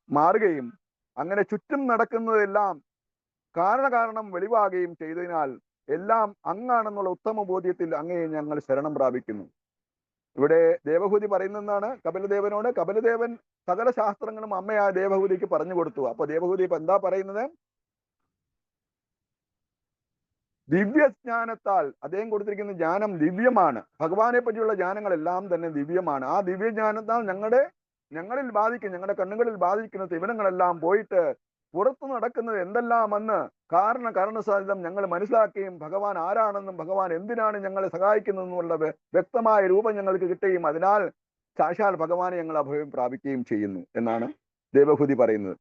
മാറുകയും അങ്ങനെ ചുറ്റും നടക്കുന്നതെല്ലാം കാരണം വെളിവാകുകയും ചെയ്തതിനാൽ എല്ലാം അങ്ങാണെന്നുള്ള ഉത്തമ ബോധ്യത്തിൽ അങ്ങയെ ഞങ്ങൾ ശരണം പ്രാപിക്കുന്നു. ഇവിടെ ദേവഹൂതി പറയുന്നതാണ് കപിലദേവനോട്. കപിലദേവൻ സകല ശാസ്ത്രങ്ങളും അമ്മയായ ദേവഹൂതിക്ക് പറഞ്ഞു കൊടുത്തു. അപ്പൊ ദേവഹൂതി ഇപ്പൊ എന്താ പറയുന്നത്? ദിവ്യജ്ഞാനത്താൽ അദ്ദേഹം കൊടുത്തിരിക്കുന്ന ജ്ഞാനം ദിവ്യമാണ്. ഭഗവാനെ പറ്റിയുള്ള ജ്ഞാനങ്ങളെല്ലാം തന്നെ ദിവ്യമാണ്. ആ ദിവ്യജ്ഞാനത്താൽ ഞങ്ങളുടെ കണ്ണുകളിൽ ബാധിക്കുന്ന തിമിരങ്ങളെല്ലാം പോയിട്ട് പുറത്തു നടക്കുന്നത് എന്തെല്ലാമെന്ന് കാരണസാധ്യതം ഞങ്ങൾ മനസ്സിലാക്കുകയും ഭഗവാൻ ആരാണെന്നും ഭഗവാൻ എന്തിനാണ് ഞങ്ങളെ സഹായിക്കുന്നതെന്നുള്ള വ്യക്തമായ രൂപം ഞങ്ങൾക്ക് കിട്ടുകയും അതിനാൽ സാക്ഷാൽ ഭഗവാനെ ഞങ്ങൾ അഭയം പ്രാപിക്കുകയും ചെയ്യുന്നു എന്നാണ് ദേവഹൂതി പറയുന്നത്.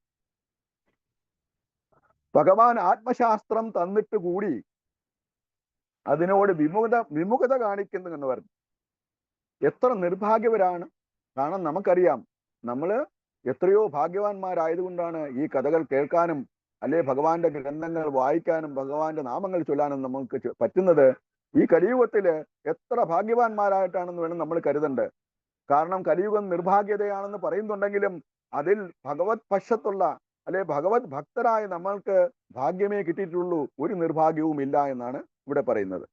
ഭഗവാൻ ആത്മശാസ്ത്രം തന്നിട്ട് കൂടി അതിനോട് വിമുഖത കാണിക്കുന്നു എന്ന് പറഞ്ഞു. എത്ര നിർഭാഗ്യവരാണ്. കാരണം നമുക്കറിയാം, നമ്മള് എത്രയോ ഭാഗ്യവാന്മാരായതുകൊണ്ടാണ് ഈ കഥകൾ കേൾക്കാനും അല്ലെ ഭഗവാന്റെ ഗ്രന്ഥങ്ങൾ വായിക്കാനും ഭഗവാന്റെ നാമങ്ങൾ ചൊല്ലാനും നമുക്ക് പറ്റുന്നത്. ഈ കലിയുഗത്തില് എത്ര ഭാഗ്യവാന്മാരായിട്ടാണെന്ന് വേണം നമ്മൾ കരുതേണ്ടത്. കാരണം കലിയുഗം നിർഭാഗ്യതയാണെന്ന് പറയുന്നുണ്ടെങ്കിലും അതിൽ ഭഗവത് പക്ഷത്തുള്ള അല്ലെ ഭഗവത് ഭക്തരായ നമ്മൾക്ക് ഭാഗ്യമേ കിട്ടിയിട്ടുള്ളൂ, ഒരു നിർഭാഗ്യവും ഇല്ല എന്നാണ് ഇവിടെ പറയുന്നത്.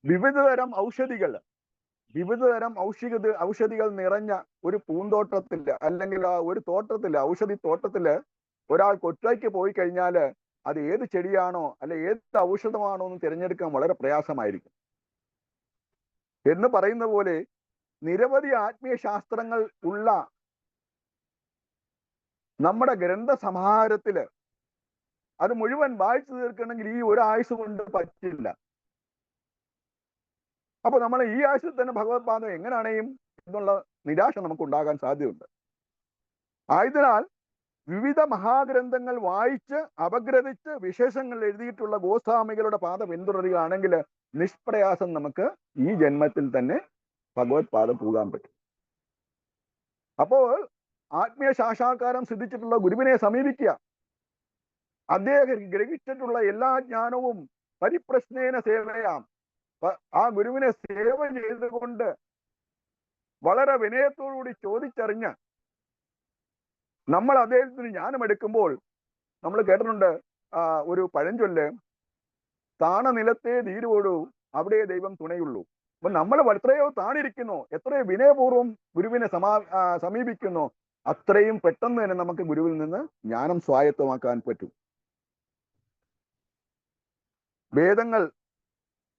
വിവിധതരം ഔഷധികൾ നിറഞ്ഞ ഒരു പൂന്തോട്ടത്തില് അല്ലെങ്കിൽ ഒരു തോട്ടത്തില്, ഔഷധി തോട്ടത്തില് ഒരാൾക്ക് ഒറ്റയ്ക്ക് പോയി കഴിഞ്ഞാല് അത് ഏത് ചെടിയാണോ അല്ലെ ഏത് ഔഷധമാണോ എന്ന് തിരഞ്ഞെടുക്കാൻ വളരെ പ്രയാസമായിരിക്കും. എന്ന് പറയുന്ന പോലെ നിരവധി ആത്മീയ ശാസ്ത്രങ്ങൾ ഉള്ള നമ്മുടെ ഗ്രന്ഥസമാഹാരത്തില് അത് മുഴുവൻ വായിച്ചു തീർക്കണമെങ്കിൽ ഈ ഒരു ആയുസ് കൊണ്ട് പറ്റില്ല. അപ്പൊ നമ്മൾ ഈ ആയുസിൽ തന്നെ ഭഗവത്പാദം എങ്ങനെയാണെയും എന്നുള്ള നിരാശ നമുക്ക് ഉണ്ടാകാൻ സാധ്യതയുണ്ട്. ആയതിനാൽ വിവിധ മഹാഗ്രന്ഥങ്ങൾ വായിച്ച് അപഗ്രഥിച്ച് വിശേഷങ്ങൾ എഴുതിയിട്ടുള്ള ഗോസ്വാമികളുടെ പാത പിന്തുടരുകയാണെങ്കിൽ നിഷ്പ്രയാസം നമുക്ക് ഈ ജന്മത്തിൽ തന്നെ ഭഗവത്പാദം പോകാൻ പറ്റും. അപ്പോൾ ആത്മീയ സാക്ഷാത്കാരം സിദ്ധിച്ചിട്ടുള്ള ഗുരുവിനെ സമീപിക്കുക. അദ്ദേഹം ഗ്രഹിച്ചിട്ടുള്ള എല്ലാ ജ്ഞാനവും പരിപ്രശ്നേന സേവയാം, ആ ഗുരുവിനെ സേവ ചെയ്തുകൊണ്ട് വളരെ വിനയത്തോടുകൂടി ചോദിച്ചറിഞ്ഞ് നമ്മൾ അദ്ദേഹത്തിന് ജ്ഞാനമെടുക്കുമ്പോൾ, നമ്മൾ കേട്ടിട്ടുണ്ട് ഒരു പഴഞ്ചൊല്ല്, താണ നിലത്തെ ധീരോടു അവിടെ ദൈവം തുണയുള്ളൂ. അപ്പൊ നമ്മൾ എത്രയോ താണിരിക്കുന്നു, എത്രയോ വിനയപൂർവ്വം ഗുരുവിനെ സമീപിക്കുന്നു, അത്രയും പെട്ടെന്ന് തന്നെ നമുക്ക് ഗുരുവിൽ നിന്ന് ജ്ഞാനം സ്വായത്തമാക്കാൻ പറ്റും.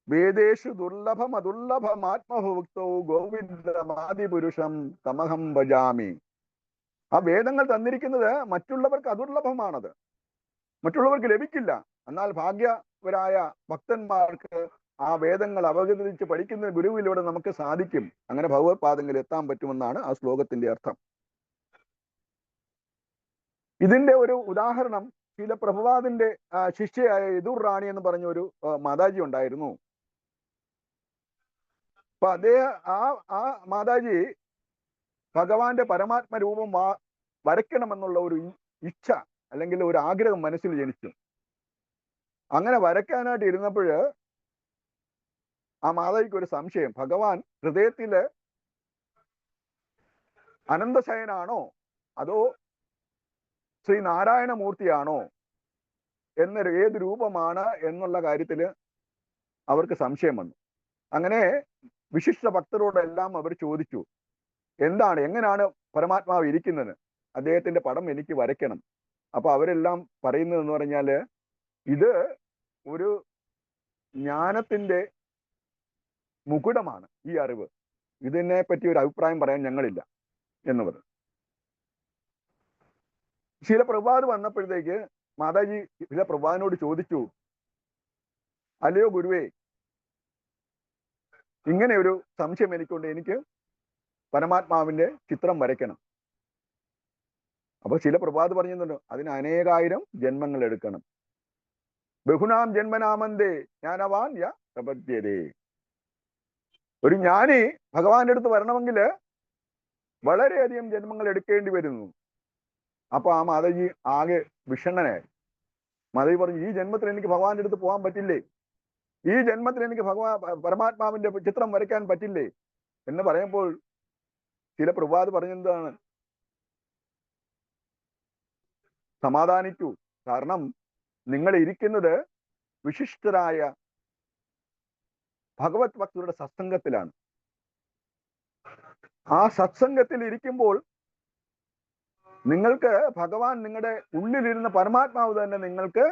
വേദേഷു ദുർലഭം അദുർലഭം ആത്മഭുക്തോ ഗോവിന്ദമാദിപുരുഷം തമഹം ഭജാമി. ആ വേദങ്ങൾ തന്നിരിക്കുന്നത് മറ്റുള്ളവർക്ക് അദുർലഭമാണത്, മറ്റുള്ളവർക്ക് ലഭിക്കില്ല. എന്നാൽ ഭാഗ്യവരായ ഭക്തന്മാർക്ക് ആ വേദങ്ങൾ അവതരിച്ച് പഠിക്കുന്ന ഗുരുവിലൂടെ നമുക്ക് സാധിക്കും. അങ്ങനെ ഭഗവത്പാദങ്ങളിൽ എത്താൻ പറ്റുമെന്നാണ് ആ ശ്ലോകത്തിന്റെ അർത്ഥം. ഇതിന്റെ ഒരു ഉദാഹരണം ശീല പ്രഭുപാദിന്റെ ശിഷ്യയായ യദുർ റാണി എന്ന് പറഞ്ഞ ഒരു മാതാജി ഉണ്ടായിരുന്നു. അപ്പൊ അദ്ദേഹം ആ മാതാജി ഭഗവാന്റെ പരമാത്മ രൂപം വരയ്ക്കണമെന്നുള്ള ഒരു ഇച്ഛ അല്ലെങ്കിൽ ഒരു ആഗ്രഹം മനസ്സിൽ ജനിച്ചു. അങ്ങനെ വരയ്ക്കാനായിട്ട് ഇരുന്നപ്പോൾ ആ മാതാജിക്ക് ഒരു സംശയം, ഭഗവാൻ ഹൃദയത്തില് അനന്തശയനാണോ അതോ ശ്രീ നാരായണമൂർത്തിയാണോ എന്നൊരു ഏത് രൂപമാണ് എന്നുള്ള കാര്യത്തിൽ അവർക്ക് സംശയം വന്നു. അങ്ങനെ വിശിഷ്ട ഭക്തരോടെല്ലാം അവർ ചോദിച്ചു, എങ്ങനെയാണ് പരമാത്മാവ് ഇരിക്കുന്നത്, അദ്ദേഹത്തിന്റെ പടം എനിക്ക് വരയ്ക്കണം. അപ്പൊ അവരെല്ലാം പറയുന്നതെന്ന് പറഞ്ഞാല് ഇത് ഒരു ജ്ഞാനത്തിന്റെ മുകുടമാണ് ഈ അറിവ്, ഇതിനെ പറ്റി ഒരു അഭിപ്രായം പറയാൻ ഞങ്ങളില്ല എന്ന് പറഞ്ഞു. ശീല പ്രഭുപാദ് വന്നപ്പോഴത്തേക്ക് മാതാജി ശീല പ്രഭുപാദിനോട് ചോദിച്ചു, അല്ലയോ ഗുരുവേ, ഇങ്ങനെ ഒരു സംശയം എനിക്കുണ്ട്, എനിക്ക് പരമാത്മാവിന്റെ ചിത്രം വരയ്ക്കണം. അപ്പൊ ശീല പ്രഭുപാദ് പറഞ്ഞിട്ടുണ്ടോ, അതിന് അനേകായിരം ജന്മങ്ങൾ എടുക്കണം. ബഹുനാം ജന്മനാമന്തേ ജ്ഞാനവാൻ യ പ്രപദ്യതേ. ഒരു ജ്ഞാനി ഭഗവാന്റെ അടുത്ത് വരണമെങ്കിൽ വളരെയധികം ജന്മങ്ങൾ എടുക്കേണ്ടി വരുന്നു. അപ്പൊ ആ മാതാജി ആകെ വിഷണ്ണനായി. മാതാജി പറഞ്ഞു, ഈ ജന്മത്തിൽ എനിക്ക് ഭഗവാന്റെ അടുത്ത് പോകാൻ പറ്റില്ലേ, ഈ ജന്മത്തിൽ എനിക്ക് പരമാത്മാവിന്റെ ചിത്രം വരയ്ക്കാൻ പറ്റില്ലേ എന്ന് പറയുമ്പോൾ ചില പ്രഭുപാദ് പറഞ്ഞെന്താണ്, സമാധാനിക്കൂ, കാരണം നിങ്ങൾ ഇരിക്കുന്നത് വിശിഷ്ടരായ ഭഗവത് ഭക്തരുടെ സത്സംഗത്തിലാണ്. ആ സത്സംഗത്തിൽ ഇരിക്കുമ്പോൾ നിങ്ങൾക്ക് ഭഗവാൻ നിങ്ങളുടെ ഉള്ളിലിരുന്ന പരമാത്മാവ് തന്നെ നിങ്ങൾക്ക്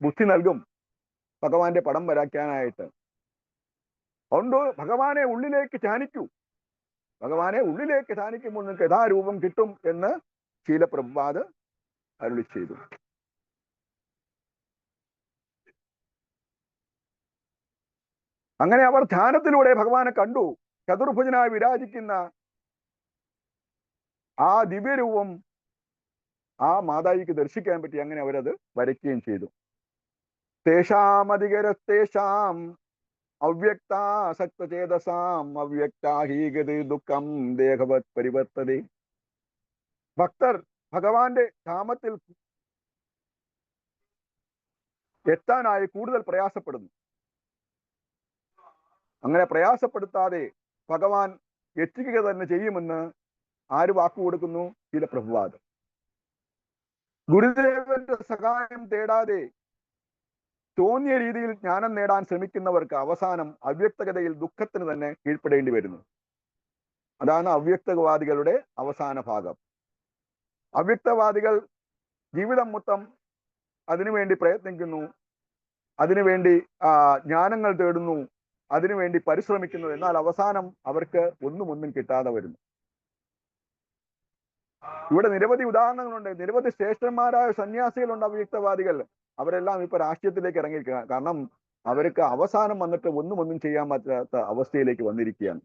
ബുദ്ധി നൽകും ഭഗവാന്റെ പടം വരയ്ക്കാനായിട്ട്. അതുകൊണ്ട് ഭഗവാനെ ഉള്ളിലേക്ക് ധ്യാനിക്കൂ, ഭഗവാനെ ഉള്ളിലേക്ക് ധ്യാനിക്കുമ്പോൾ നിങ്ങൾക്ക് യഥാരൂപം കിട്ടും എന്ന് ശീല പ്രഭുപാദ് അരുളി ചെയ്തു. അങ്ങനെ അവർ ധ്യാനത്തിലൂടെ ഭഗവാനെ കണ്ടു. ചതുർഭുജനായി വിരാജിക്കുന്ന ആ ദിവ്യരൂപം ആ മാതാജിക്ക് ദർശിക്കാൻ പറ്റി. അങ്ങനെ അവരത് വരയ്ക്കുകയും ചെയ്തു. തേഷാമധികരസ്തേഷാം അവ്യക്താസക്തചേതസാം അവ്യക്താഹീഗതി ദുഃഖം ദേഹവത് പരിവർത്തതേ. ഭക്തർ ഭഗവാന്റെ ധാമത്തിൽ എത്താനായി കൂടുതൽ പ്രയാസപ്പെടുന്നു. അങ്ങനെ പ്രയാസപ്പെടുത്താതെ ഭഗവാൻ എത്തിക്കുക തന്നെ ചെയ്യുമെന്ന് ആര് വാക്കു കൊടുക്കുന്നു? ശീല പ്രഭുപാദ്. ഗുരുദേവന്റെ സഹായം തേടാതെ തോന്നിയ രീതിയിൽ ജ്ഞാനം നേടാൻ ശ്രമിക്കുന്നവർക്ക് അവസാനം അവ്യക്തതയിൽ ദുഃഖത്തിന് തന്നെ കീഴ്പ്പെടേണ്ടി വരുന്നു. അതാണ് അവ്യക്തവാദികളുടെ അവസാന ഭാഗം. അവ്യക്തവാദികൾ ജീവിതം മൊത്തം അതിനുവേണ്ടി പ്രയത്നിക്കുന്നു, അതിനുവേണ്ടി ജ്ഞാനങ്ങൾ തേടുന്നു, അതിനുവേണ്ടി പരിശ്രമിക്കുന്നു. എന്നാൽ അവസാനം അവർക്ക് ഒന്നും കിട്ടാതെ വരുന്നു. ഇവിടെ നിരവധി ഉദാഹരണങ്ങളുണ്ട്. നിരവധി ശ്രേഷ്ഠന്മാരായ സന്യാസികളുണ്ട് അവ്യക്തവാദികൾ. അവരെല്ലാം ഇപ്പൊ രാഷ്ട്രീയത്തിലേക്ക് ഇറങ്ങിയിരിക്കുക. കാരണം അവർക്ക് അവസാനം വന്നിട്ട് ഒന്നും ചെയ്യാൻ പറ്റാത്ത അവസ്ഥയിലേക്ക് വന്നിരിക്കുകയാണ്.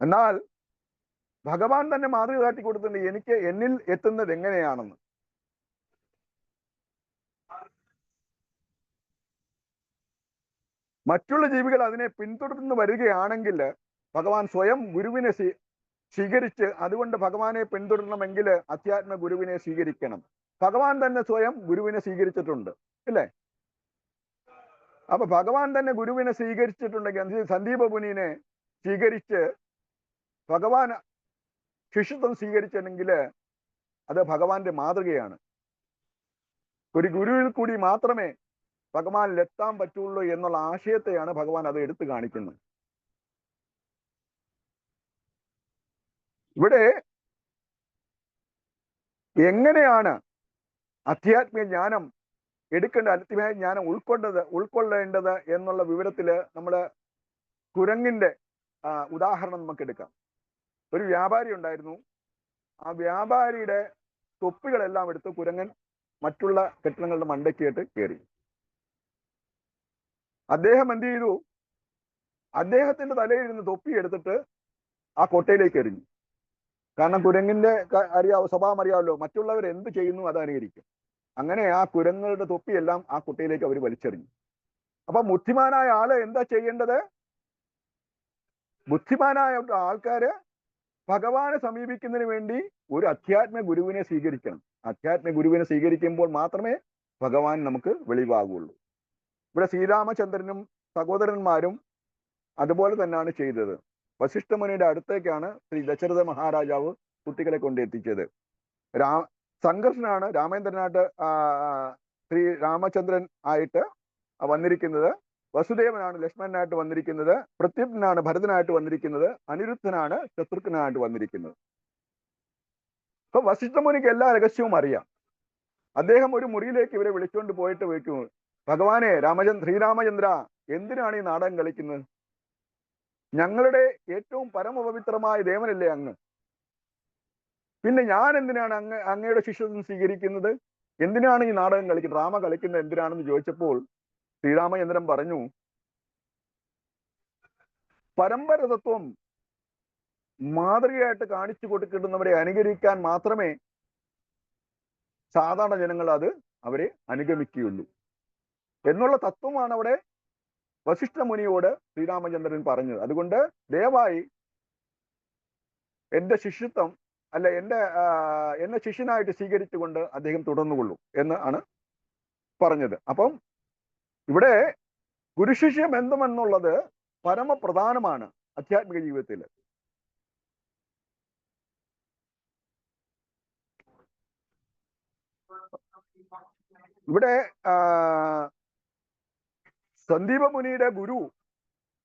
എന്നാൽ ഭഗവാൻ തന്നെ മാതൃക കാട്ടി കൊടുത്തിട്ടുണ്ട്, എനിക്ക് എന്നിൽ എത്തുന്നത് എങ്ങനെയാണെന്ന്. മറ്റുള്ള ജീവികൾ അതിനെ പിന്തുടർന്ന് വരികയാണെങ്കിൽ ഭഗവാൻ സ്വയം ഗുരുവിനെ സ്വീകരിച്ച്, അതുകൊണ്ട് ഭഗവാനെ പിന്തുടരണമെങ്കിൽ അധ്യാത്മ ഗുരുവിനെ സ്വീകരിക്കണം. ഭഗവാൻ തന്നെ സ്വയം ഗുരുവിനെ സ്വീകരിച്ചിട്ടുണ്ട്, ഇല്ലേ? അപ്പൊ ഭഗവാൻ തന്നെ ഗുരുവിനെ സ്വീകരിച്ചിട്ടുണ്ടെങ്കിൽ, സന്ദീപ മുനിനെ സ്വീകരിച്ച് ഭഗവാൻ ശിഷ്യത്വം സ്വീകരിച്ചിട്ടുണ്ടെങ്കിൽ അത് ഭഗവാന്റെ മാതൃകയാണ്. ഒരു ഗുരുവിൽ കൂടി മാത്രമേ ഭഗവാനിൽ എത്താൻ പറ്റുള്ളൂ എന്നുള്ള ആശയത്തെയാണ് ഭഗവാൻ അത് എടുത്തു കാണിക്കുന്നത്. ഇവിടെ എങ്ങനെയാണ് ആധ്യാത്മിക ജ്ഞാനം ആധ്യാത്മിക ജ്ഞാനം ഉൾക്കൊള്ളേണ്ടത് എന്നുള്ള വിവരത്തില് നമ്മള് കുരങ്ങിന്റെ ഉദാഹരണം നമുക്ക് എടുക്കാം. ഒരു വ്യാപാരി ഉണ്ടായിരുന്നു. ആ വ്യാപാരിയുടെ തൊപ്പികളെല്ലാം എടുത്ത് കുരങ്ങൻ മറ്റുള്ള കെട്ടിടങ്ങളുടെ മണ്ടയ്ക്കായിട്ട് കയറി. അദ്ദേഹം എന്ത് ചെയ്തു? അദ്ദേഹത്തിന്റെ തലയിൽ ഇരുന്ന് തൊപ്പി എടുത്തിട്ട് ആ കൊട്ടയിലേക്ക് എറിഞ്ഞു. കാരണം കുരങ്ങിന്റെ സ്വഭാവം അറിയാമല്ലോ, മറ്റുള്ളവർ എന്ത് ചെയ്യുന്നു അത് അനുകരിക്കും. അങ്ങനെ ആ കുരങ്ങളുടെ തൊപ്പിയെല്ലാം ആ കുട്ടയിലേക്ക് അവർ വലിച്ചെറിഞ്ഞു. അപ്പൊ ബുദ്ധിമാനായ ആള് എന്താ ചെയ്യേണ്ടത്? ബുദ്ധിമാനായ ആൾക്കാര് ഭഗവാനെ സമീപിക്കുന്നതിന് വേണ്ടി ഒരു അധ്യാത്മ ഗുരുവിനെ സ്വീകരിക്കണം. അധ്യാത്മ ഗുരുവിനെ സ്വീകരിക്കുമ്പോൾ മാത്രമേ ഭഗവാൻ നമുക്ക് വെളിവാകുള്ളൂ. ഇവിടെ ശ്രീരാമചന്ദ്രനും സഹോദരന്മാരും അതുപോലെ തന്നെയാണ് ചെയ്തത്. വസിഷ്ഠമുനിയുടെ അടുത്തേക്കാണ് ശ്രീ ദശരഥ മഹാരാജാവ് കുട്ടികളെ കൊണ്ടെത്തിച്ചത്. സംഘർഷനാണ് രാമേന്ദ്രനായിട്ട് ശ്രീ രാമചന്ദ്രൻ ആയിട്ട് വന്നിരിക്കുന്നത്. വസുദേവനാണ് ലക്ഷ്മണനായിട്ട് വന്നിരിക്കുന്നത്. പ്രത്യുപ്തനാണ് ഭരതനായിട്ട് വന്നിരിക്കുന്നത്. അനിരുദ്ധനാണ് ശത്രുഘ്നായിട്ട് വന്നിരിക്കുന്നത്. അപ്പൊ വസിഷ്ഠമുനിക്ക് എല്ലാ രഹസ്യവും അറിയാം. അദ്ദേഹം ഒരു മുറിയിലേക്ക് ഇവരെ വിളിച്ചുകൊണ്ട് പോയിട്ട് വയ്ക്കുന്നു, ഭഗവാനെ ശ്രീരാമചന്ദ്ര, എന്തിനാണ് ഈ നാടകം കളിക്കുന്നത്? ഞങ്ങളുടെ ഏറ്റവും പരമപവിത്രമായ ദേവനല്ലേ അങ്ങ്? പിന്നെ ഞാൻ എന്തിനാണ് അങ്ങയുടെ ശിഷ്യത്വം സ്വീകരിക്കുന്നത്? എന്തിനാണ് ഈ നാടകം കളിക്കുന്നത്? ഡ്രാമ കളിക്കുന്നത് എന്തിനാണെന്ന് ചോദിച്ചപ്പോൾ ശ്രീരാമചന്ദ്രൻ പറഞ്ഞു, പരമ്പര തത്വം മാതൃകയായിട്ട് കാണിച്ചു കൊടുക്കുന്നവരെ അനുകരിക്കാൻ മാത്രമേ സാധാരണ ജനങ്ങൾ അവരെ അനുഗമിക്കുകയുള്ളൂ എന്നുള്ള തത്വമാണ് അവിടെ വസിഷ്ഠ മുനിയോട് ശ്രീരാമചന്ദ്രൻ പറഞ്ഞത്. അതുകൊണ്ട് ദയവായി എന്റെ ശിഷ്യത്വം എന്നെ ശിഷ്യനായിട്ട് സ്വീകരിച്ചുകൊണ്ട് അദ്ദേഹം തുടർന്നുകൊള്ളൂ എന്ന് ആണ് പറഞ്ഞത്. അപ്പം ഇവിടെ ഗുരുശിഷ്യ ബന്ധം എന്നുള്ളത് പരമപ്രധാനമാണ് ആധ്യാത്മിക ജീവിതത്തിൽ. ഇവിടെ സന്ദീപ മുനിയുടെ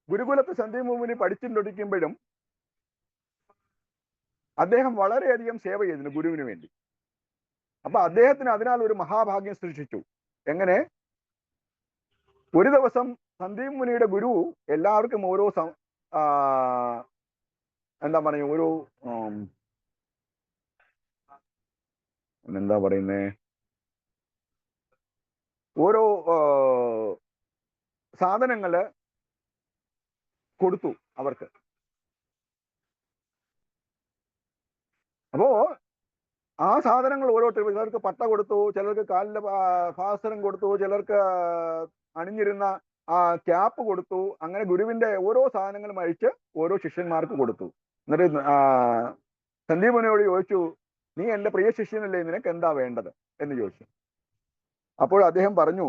ഗുരുകുലത്ത് സന്ദീപ മുനി പഠിച്ചുകൊണ്ടിരിക്കുമ്പോഴും അദ്ദേഹം വളരെയധികം സേവ ചെയ്തിരുന്നു ഗുരുവിന് വേണ്ടി. അപ്പൊ അദ്ദേഹത്തിന് അതിനാൽ ഒരു മഹാഭാഗ്യം സൃഷ്ടിച്ചു. എങ്ങനെ? ഒരു ദിവസം സന്ദീപ മുനിയുടെ ഗുരു എല്ലാവർക്കും ഓരോ എന്താ പറയുക, ഒരു എന്താ പറയുന്നേ, ഓരോ സാധനങ്ങള് കൊടുത്തു അവർക്ക്. അപ്പോ ആ സാധനങ്ങൾ ഓരോരുത്തർ, ചിലർക്ക് പട്ട കൊടുത്തു, ചിലർക്ക് കാലിന്റെ ഭാസ്വരം കൊടുത്തു, ചിലർക്ക് അണിഞ്ഞിരുന്ന ആ ക്യാപ്പ് കൊടുത്തു. അങ്ങനെ ഗുരുവിന്റെ ഓരോ സാധനങ്ങളും അഴിച്ച് ഓരോ ശിഷ്യന്മാർക്ക് കൊടുത്തു. എന്നിട്ട് സന്ദീപനോട് ചോദിച്ചു, നീ എന്റെ പ്രിയ ശിഷ്യനല്ലേ, നിനക്ക് എന്താ വേണ്ടത് എന്ന് ചോദിച്ചു. അപ്പോൾ അദ്ദേഹം പറഞ്ഞു,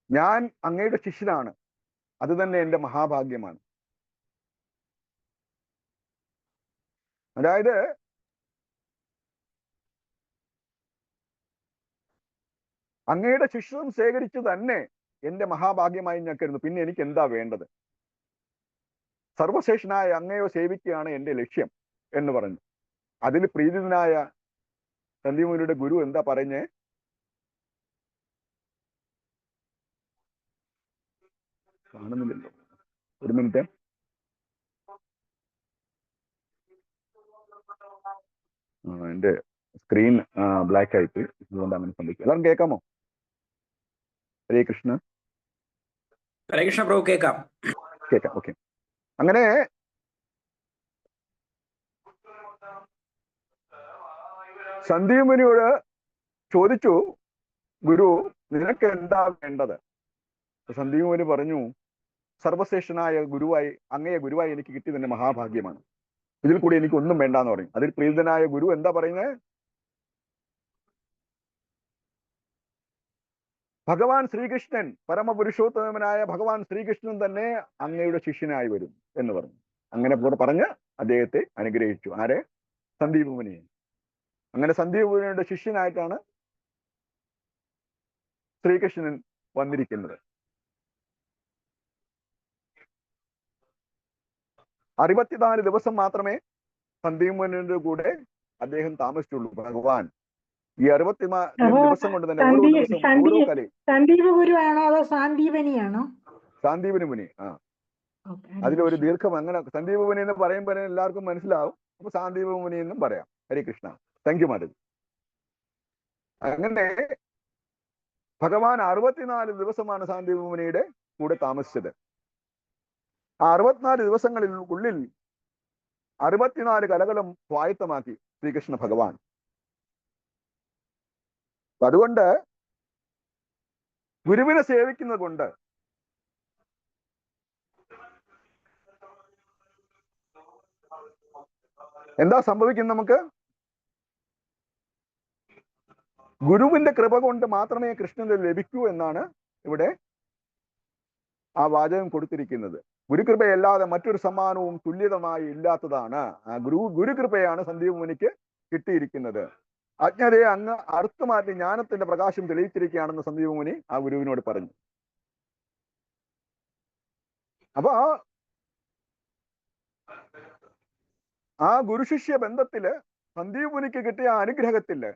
ഞാൻ അങ്ങയുടെ ശിഷ്യനാണ്, അത് തന്നെ എന്റെ മഹാഭാഗ്യമാണ്. അതായത് അങ്ങയുടെ ശിഷ്യത്വം ശേഖരിച്ചു തന്നെ എന്റെ മഹാഭാഗ്യമായി ഞാൻ കരുതുന്നു. പിന്നെ എനിക്ക് എന്താ വേണ്ടത്? സർവശേഷനായ അങ്ങയോ സേവിക്കുകയാണ് എന്റെ ലക്ഷ്യം എന്ന് പറഞ്ഞു. അതിൽ പ്രീതിതനായ സന്ദീപമുനിയുടെ ഗുരു എന്താ പറഞ്ഞേ? കാണുന്നില്ലല്ലോ, ഒരു മിനിറ്റ്. എന്റെ സ്ക്രീൻ ബ്ലാക്ക് ആയിപ്പോയി, അതുകൊണ്ട് അങ്ങനെ സംഭവിക്കും. എല്ലാവരും കേൾക്കാമോ? ഹരേ കൃഷ്ണ. ഹരേ കൃഷ്ണ പ്രഭു, കേൾക്കാം. ഓക്കെ. അങ്ങനെ സന്ദീപമുനിയോട് ചോദിച്ചു ഗുരു, നിനക്ക് എന്താ വേണ്ടത്? സന്ദീപമുനി പറഞ്ഞു, സർവശ്രേഷ്ഠനായ ഗുരുവായി, അങ്ങയെ ഗുരുവായി എനിക്ക് കിട്ടിയതിന്റെ മഹാഭാഗ്യമാണ്, ഇതിൽ കൂടി എനിക്ക് ഒന്നും വേണ്ടാന്ന് പറയും. അതിൽ പ്രീതനായ ഗുരു എന്താ പറയുന്നത്? ഭഗവാൻ ശ്രീകൃഷ്ണൻ, പരമപുരുഷോത്തമനായ ഭഗവാൻ ശ്രീകൃഷ്ണൻ തന്നെ അങ്ങയുടെ ശിഷ്യനായി വരും എന്ന് പറഞ്ഞു. അങ്ങനെ പറഞ്ഞ് അദ്ദേഹത്തെ അനുഗ്രഹിച്ചു. ആരെ? സന്ദീപമുനിയെ. അങ്ങനെ സന്ദീപമുനിയുടെ ശിഷ്യനായിട്ടാണ് ശ്രീകൃഷ്ണൻ വന്നിരിക്കുന്നത്. 64 ദിവസം മാത്രമേ സന്ദീപമുനിയുടെ കൂടെ അദ്ദേഹം താമസിച്ചുള്ളൂ. ഭഗവാൻ ഈ 64 ദിവസം കൊണ്ട് തന്നെ ഓരോ ദിവസം ഓരോ കലയും. സന്ദീപ ഗുരുവാണോ അതോ സാന്ദീപനിയാണോ? സാന്ദീപനി മുനി. അതിലൊരു ദീർഘം, അങ്ങനെ സന്ദീപമുനി എന്ന് പറയുമ്പോൾ എല്ലാവർക്കും മനസ്സിലാവും. അപ്പൊ സാന്ദീപമുനി എന്നും പറയാം. ഹരേ കൃഷ്ണ. താങ്ക് യു മാതാജി. അങ്ങനെ ഭഗവാൻ 64 ദിവസമാണ് സാന്ദീപമുനിയുടെ കൂടെ താമസിച്ചത്. ആ 64 ദിവസങ്ങളിലുള്ളിൽ 64 കലകളും സ്വായത്തമാക്കി ശ്രീകൃഷ്ണ ഭഗവാൻ. അതുകൊണ്ട് ഗുരുവിനെ സേവിക്കുന്നത് കൊണ്ട് എന്താ സംഭവിക്കുന്നത്? നമുക്ക് ഗുരുവിന്റെ കൃപ കൊണ്ട് മാത്രമേ കൃഷ്ണന് ലഭിക്കൂ എന്നാണ് ഇവിടെ ആ വാചകം കൊടുത്തിരിക്കുന്നത്. ഗുരുകൃപയല്ലാതെ മറ്റൊരു സമ്മാനവും തുല്യതമായി ഇല്ലാത്തതാണ്. ഗുരുകൃപയാണ് സന്ദീപമുനിക്ക് കിട്ടിയിരിക്കുന്നത്. അജ്ഞതയെ അങ്ങ് അറുത്തുമാറ്റി ജ്ഞാനത്തിന്റെ പ്രകാശം തെളിയിച്ചിരിക്കുകയാണെന്ന് സന്ദീപമുനി ആ ഗുരുവിനോട് പറഞ്ഞു. അപ്പൊ ആ ഗുരുശിഷ്യ ബന്ധത്തില് സന്ദീപമുനിക്ക് കിട്ടിയ അനുഗ്രഹത്തില്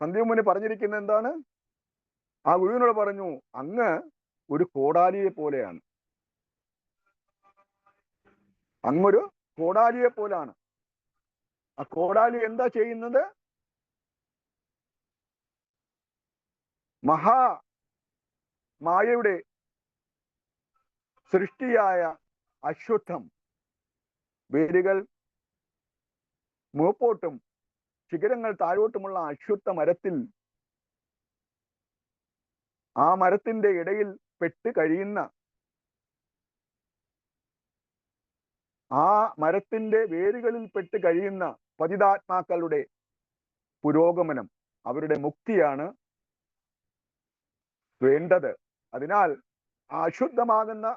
സന്ദീപമുനി പറഞ്ഞിരിക്കുന്നത് എന്താണ്? ആ ഗുരുവിനോട് പറഞ്ഞു, അങ്ങ് ഒരു കോടാലിയെ പോലെയാണ്, അങ്ങൊരു കോടാലിയെ പോലാണ്. ആ കോടാലി എന്താ ചെയ്യുന്നത്? മായയുടെ സൃഷ്ടിയായ അശ്വത്ഥം, വേരുകൾ മുകപ്പോട്ടും ശിഖരങ്ങൾ താഴോട്ടുമുള്ള അശ്വത്ഥ മരത്തിൽ, ആ മരത്തിന്റെ ഇടയിൽ പെട്ട് കഴിയുന്ന, ആ മരത്തിന്റെ വേരുകളിൽ പെട്ട് കഴിയുന്ന പതിതാത്മാക്കളുടെ പുരോഗമനം, അവരുടെ മുക്തിയാണ് വേണ്ടത്. അതിനാൽ ആ അശുദ്ധമാകുന്ന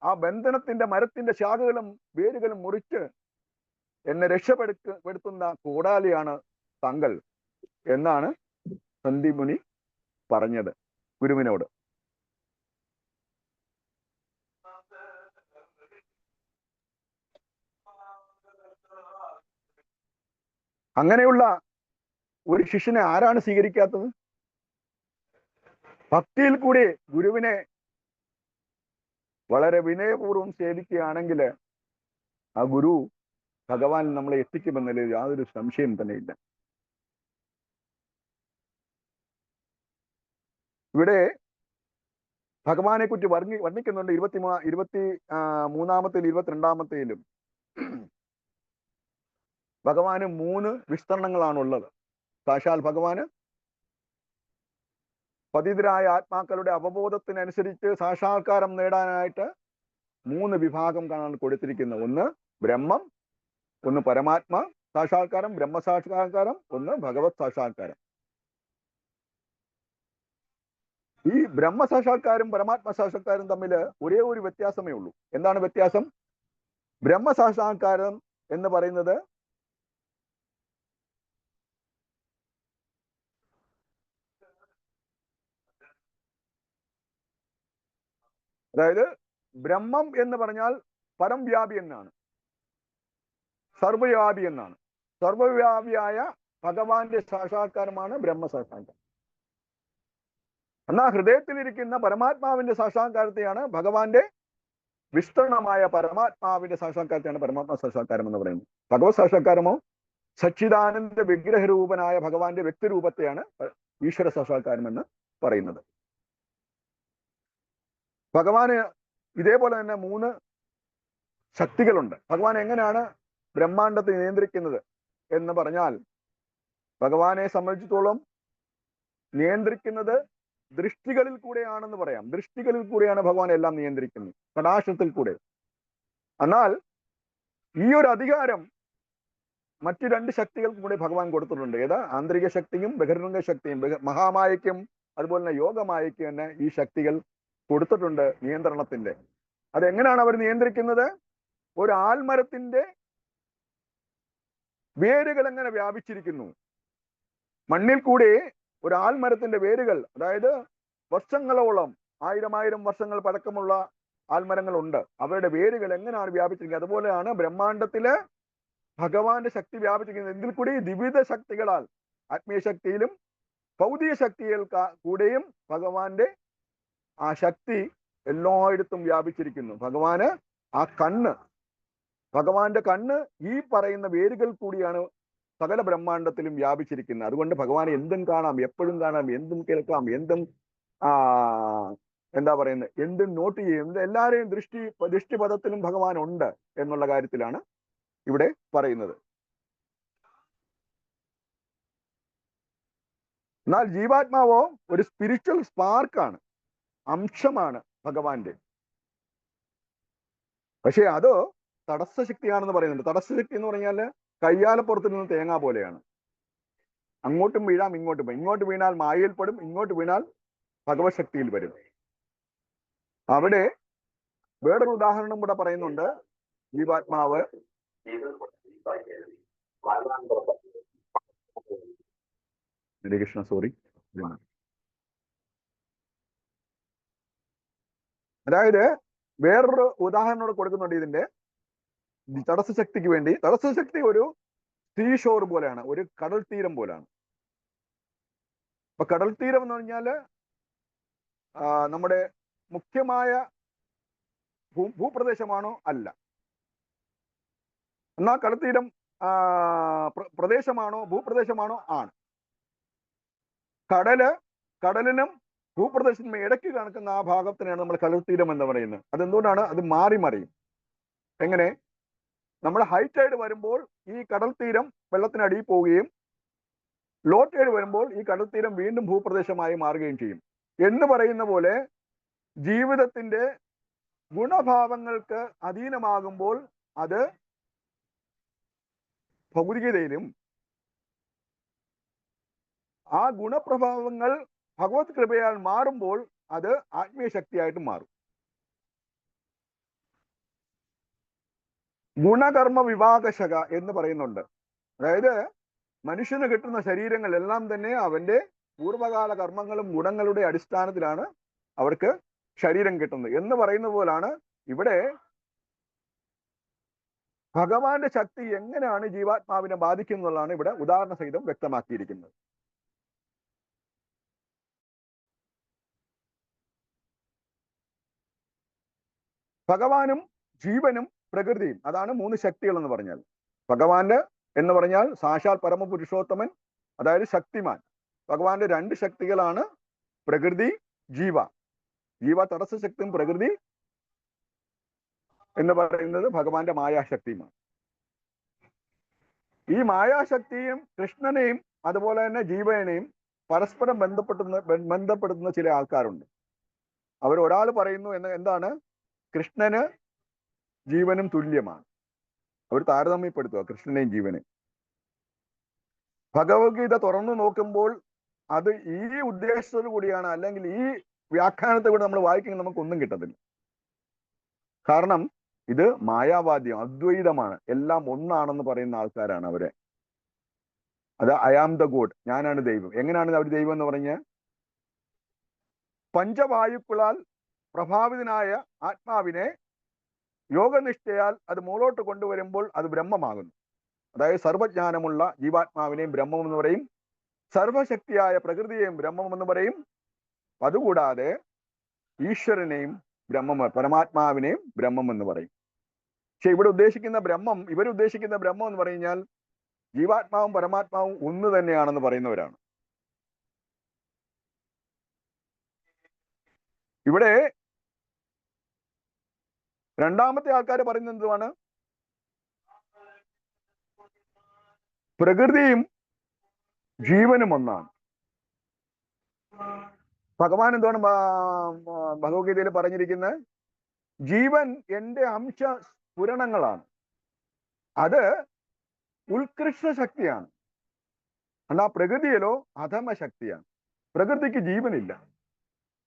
ആ ബന്ധനത്തിന്റെ മരത്തിന്റെ ശാഖകളും വേരുകളും മുറിച്ച് എന്നെ രക്ഷപ്പെടുത്തുന്ന കോടാലിയാണ് താങ്കൾ എന്നാണ് സന്ദീപമുനി പറഞ്ഞത് ഗുരുവിനോട്. അങ്ങനെയുള്ള ഒരു ശിഷ്യനെ ആരാണ് സ്വീകരിക്കാത്തത്? ഭക്തിയിൽ കൂടി ഗുരുവിനെ വളരെ വിനയപൂർവ്വം സേവിക്കുകയാണെങ്കിൽ ആ ഗുരു ഭഗവാൻ നമ്മളെ എത്തിക്കുമെന്നതിൽ യാതൊരു സംശയം തന്നെ ഇല്ല. ഇവിടെ ഭഗവാനെ കുറിച്ച് വർണ്ണിക്കുന്നുണ്ട് 23-ാമത്തേലും 22-ാമത്തേലും. ഭഗവാന് 3 വിസ്തരണങ്ങളാണുള്ളത്. സാക്ഷാൽ ഭഗവാന് പതിതരായ ആത്മാക്കളുടെ അവബോധത്തിനനുസരിച്ച് സാക്ഷാത്കാരം നേടാനായിട്ട് 3 വിഭാഗം കാണാൻ കൊടുത്തിരിക്കുന്നത്. ഒന്ന് ബ്രഹ്മം, ഒന്ന് പരമാത്മ സാക്ഷാത്കാരം, ബ്രഹ്മസാക്ഷാത്കാരം, ഒന്ന് ഭഗവത് സാക്ഷാത്കാരം. ഈ ബ്രഹ്മസാക്ഷാത്കാരം പരമാത്മ സാക്ഷാത്കാരം തമ്മിൽ ഒരേ ഒരു വ്യത്യാസമേ ഉള്ളൂ. എന്താണ് വ്യത്യാസം? ബ്രഹ്മസാക്ഷാത്കാരം എന്ന് പറയുന്നത് അതായത് ബ്രഹ്മം എന്ന് പറഞ്ഞാൽ പരംവ്യാപി എന്നാണ്, സർവ്വവ്യാപി എന്നാണ്. സർവ്വവ്യാപിയായ ഭഗവാന്റെ സാക്ഷാത്കാരമാണ് ബ്രഹ്മസാക്ഷാത്കാരം. എന്നാൽ ഹൃദയത്തിലിരിക്കുന്ന പരമാത്മാവിന്റെ സാക്ഷാത്കാരത്തെയാണ് ഭഗവാന്റെ വിസ്തൃണമായ പരമാത്മാവിന്റെ സാക്ഷാത്കാരത്തെയാണ് പരമാത്മാ സാക്ഷാത്കാരം എന്ന് പറയുന്നത്. ഭഗവത് സാക്ഷാത്കാരമോ സച്ചിദാനന്ദ വിഗ്രഹരൂപനായ ഭഗവാന്റെ വ്യക്തിരൂപത്തെയാണ് ഈശ്വര സാക്ഷാത്കാരം എന്ന് പറയുന്നത്. ഭഗവാന് ഇതേപോലെ തന്നെ 3 ശക്തികളുണ്ട്. ഭഗവാൻ എങ്ങനെയാണ് ബ്രഹ്മാണ്ടത്തെ നിയന്ത്രിക്കുന്നത് എന്ന് പറഞ്ഞാൽ, ഭഗവാനെ സംബന്ധിച്ചിടത്തോളം നിയന്ത്രിക്കുന്നത് ദൃഷ്ടികളിൽ കൂടെയാണെന്ന് പറയാം. ദൃഷ്ടികളിൽ കൂടെയാണ് ഭഗവാൻ എല്ലാം നിയന്ത്രിക്കുന്നത്, കടാക്ഷത്തിൽ കൂടെ. എന്നാൽ ഈ ഒരു അധികാരം മറ്റു 2 ശക്തികൾക്കും കൂടെ ഭഗവാൻ കൊടുത്തിട്ടുണ്ട്. ഏതാ? ആന്തരിക ശക്തിയും ബഹിർമുഖ ശക്തിയും. മഹാമായയ്ക്കും അതുപോലെ തന്നെ യോഗമായയ്ക്കും തന്നെ ഈ ശക്തികൾ കൊടുത്തിട്ടുണ്ട് നിയന്ത്രണത്തിന്റെ. അതെങ്ങനെയാണ് അവർ നിയന്ത്രിക്കുന്നത്? ഒരു ആൽമരത്തിന്റെ വേരുകൾ എങ്ങനെ വ്യാപിച്ചിരിക്കുന്നു, മണ്ണിൽ കൂടെ ഒരു ആൽമരത്തിന്റെ വേരുകൾ, അതായത് വർഷങ്ങളോളം 1000 വർഷങ്ങൾ പഴക്കമുള്ള ആൽമരങ്ങളുണ്ട്, അവരുടെ വേരുകൾ എങ്ങനെയാണ് വ്യാപിച്ചിരിക്കുന്നത്, അതുപോലെയാണ് ബ്രഹ്മാണ്ടത്തില് ഭഗവാന്റെ ശക്തി വ്യാപിച്ചിരിക്കുന്നത്. ഇതിൽ കൂടി വിവിധ ശക്തികളാൽ, ആത്മീയ ശക്തിയിലും ഭൗതിക ശക്തിയിൽ കൂടെയും ഭഗവാന്റെ ആ ശക്തി എല്ലായിടത്തും വ്യാപിച്ചിരിക്കുന്നു. ഭഗവാന് ആ കണ്ണ്, ഭഗവാന്റെ കണ്ണ് ഈ പറയുന്ന വേരുകൾ കൂടിയാണ് സകല ബ്രഹ്മാണ്ടത്തിലും വ്യാപിച്ചിരിക്കുന്നത്. അതുകൊണ്ട് ഭഗവാനെ എന്തും കാണാം, എപ്പോഴും കാണാം, എന്തും കേൾക്കാം, എന്തും എന്താ പറയുന്നത്, എന്തും നോട്ട് ചെയ്യും. എല്ലാവരെയും ദൃഷ്ടിപഥത്തിലും ഭഗവാൻ ഉണ്ട് എന്നുള്ള കാര്യത്തിലാണ് ഇവിടെ പറയുന്നത്. എന്നാൽ ജീവാത്മാവോ ഒരു സ്പിരിച്വൽ സ്പാർക്കാണ്, അംശമാണ് ഭഗവാന്റെ. പക്ഷെ അത് തടസ്സശക്തിയാണെന്ന് പറയുന്നുണ്ട്. തടസ്സശക്തി എന്ന് പറഞ്ഞാൽ കയ്യാലപ്പുറത്ത് നിന്ന് തേങ്ങ പോലെയാണ്. അങ്ങോട്ടും വീഴാം, ഇങ്ങോട്ടും വീഴാം. ഇങ്ങോട്ട് വീണാൽ മായയിൽപ്പെടും, ഇങ്ങോട്ട് വീണാൽ ഭഗവത് ശക്തിയിൽ വരും. അവിടെ വേറൊരു ഉദാഹരണം കൂടെ പറയുന്നുണ്ട്. ജീവാത്മാവ് ഹരേകൃഷ്ണ, സോറി. അതായത് വേറൊരു ഉദാഹരണം കൂടെ കൊടുക്കുന്നുണ്ട് ഇതിന്റെ തടസ്സശക്തിക്ക് വേണ്ടി. തടസ്സശക്തി ഒരു സീഷോർ പോലെയാണ്, ഒരു കടൽ തീരം പോലെയാണ്. അപ്പൊ കടൽ തീരം എന്ന് പറഞ്ഞാല് നമ്മുടെ മുഖ്യമായ ഭൂപ്രദേശമാണോ? അല്ല. എന്നാൽ കടൽ തീരം പ്രദേശമാണോ, ഭൂപ്രദേശമാണോ? ആണ്. കടലിനും ഭൂപ്രദേശത്തിനും ഇടയ്ക്ക് കണക്കുന്ന ആ ഭാഗത്തിനാണ് നമ്മൾ കടൽ തീരം എന്ന് പറയുന്നത്. അതെന്തുകൊണ്ടാണ്? അത് മാറി മറിയും. എങ്ങനെ? നമ്മൾ ഹൈ ടൈഡ് വരുമ്പോൾ ഈ കടൽ തീരം വെള്ളത്തിനടിയിൽ പോവുകയും ലോ ടൈഡ് വരുമ്പോൾ ഈ കടൽ തീരം വീണ്ടും ഭൂപ്രദേശമായി മാറുകയും ചെയ്യും എന്ന് പറയുന്ന പോലെ ജീവിതത്തിന്റെ ഗുണഭാവങ്ങൾക്ക് അധീനമാകുമ്പോൾ അത് ഭൗതികതയിലും, ആ ഗുണപ്രഭാവങ്ങൾ ഭഗവത് കൃപയാൽ മാറുമ്പോൾ അത് ആത്മീയ ശക്തിയായിട്ട് മാറും. ഗുണകർമ്മ വിഭാഗശക എന്ന് പറയുന്നുണ്ട്. അതായത് മനുഷ്യന് കിട്ടുന്ന ശരീരങ്ങൾ എല്ലാം തന്നെ അവന്റെ പൂർവകാല കർമ്മങ്ങളും ഗുണങ്ങളുടെ അടിസ്ഥാനത്തിലാണ് അവർക്ക് ശരീരം കിട്ടുന്നത് എന്ന് പറയുന്ന പോലാണ് ഇവിടെ ഭഗവാന്റെ ശക്തി എങ്ങനെയാണ് ജീവാത്മാവിനെ ബാധിക്കുന്നതാണ് ഇവിടെ ഉദാഹരണ സഹിതം വ്യക്തമാക്കിയിരിക്കുന്നത്. ഭഗവാനും ജീവനും പ്രകൃതിയും, അതാണ് 3 ശക്തികൾ എന്ന് പറഞ്ഞാൽ. ഭഗവാന് എന്ന് പറഞ്ഞാൽ സാക്ഷാൽ പരമപുരുഷോത്തമൻ, അതായത് ശക്തിമാൻ. ഭഗവാന്റെ രണ്ട് ശക്തികളാണ് പ്രകൃതി, ജീവ. ജീവ തടസ്സ ശക്തിയും പ്രകൃതി എന്ന് പറയുന്നത് ഭഗവാന്റെ മായാശക്തിയുമാണ്. ഈ മായാശക്തിയും കൃഷ്ണനെയും അതുപോലെ തന്നെ ജീവനെയും പരസ്പരം ബന്ധപ്പെടുത്തുന്ന ചില ആൾക്കാരുണ്ട്. അവർ ഒരാൾ പറയുന്നു എന്താണ്, കൃഷ്ണന് ജീവനും തുല്യമാണ്. അവർ താരതമ്യപ്പെടുത്തുക കൃഷ്ണനെയും ജീവനെയും. ഭഗവത്ഗീത തുറന്നു നോക്കുമ്പോൾ അത് ഈ ഉദ്ദേശത്തോടു കൂടിയാണ്, അല്ലെങ്കിൽ ഈ വ്യാഖ്യാനത്തെ കൂടി നമ്മൾ വായിക്കുമ്പോൾ നമുക്കൊന്നും കിട്ടത്തില്ല. കാരണം ഇത് മായാവാദ്യം, അദ്വൈതമാണ്, എല്ലാം ഒന്നാണെന്ന് പറയുന്ന ആൾക്കാരാണ് അവരെ. അത് ഐ ആം ദ ഗോഡ്, ഞാനാണ് ദൈവം. എങ്ങനെയാണ് അവർ ദൈവം എന്ന് പറഞ്ഞ്, പഞ്ചവായുക്കളാൽ പ്രഭാവിതനായ ആത്മാവിനെ യോഗനിഷ്ഠയാൽ അത് മുകളോട്ട് കൊണ്ടുവരുമ്പോൾ അത് ബ്രഹ്മമാകുന്നു. അതായത് സർവജ്ഞാനമുള്ള ജീവാത്മാവിനെയും ബ്രഹ്മം എന്ന് പറയും, സർവശക്തിയായ പ്രകൃതിയെയും ബ്രഹ്മം എന്ന് പറയും. അതുകൂടാതെ ഈശ്വരനെയും പരമാത്മാവിനെയും ബ്രഹ്മം എന്ന് പറയും. പക്ഷെ ഇവിടെ ഉദ്ദേശിക്കുന്ന ബ്രഹ്മം, ഇവരുദ്ദേശിക്കുന്ന ബ്രഹ്മം എന്ന് പറഞ്ഞാൽ ജീവാത്മാവും പരമാത്മാവും ഒന്ന് തന്നെയാണെന്ന് പറയുന്നവരാണ്. ഇവിടെ രണ്ടാമത്തെ ആൾക്കാർ പറയുന്നത് എന്തുവാണ്, പ്രകൃതിയും ജീവനും ഒന്നാണ്. ഭഗവാൻ എന്താണ് ഭഗവത്ഗീതയിൽ പറഞ്ഞിരിക്കുന്നത്, ജീവൻ എൻ്റെ അംശ സ്ഫുരണങ്ങളാണ്, അത് ഉത്കൃഷ്ട ശക്തിയാണ്. എന്നാൽ പ്രകൃതിയിലോ അധമ ശക്തിയാണ്. പ്രകൃതിക്ക് ജീവനില്ല.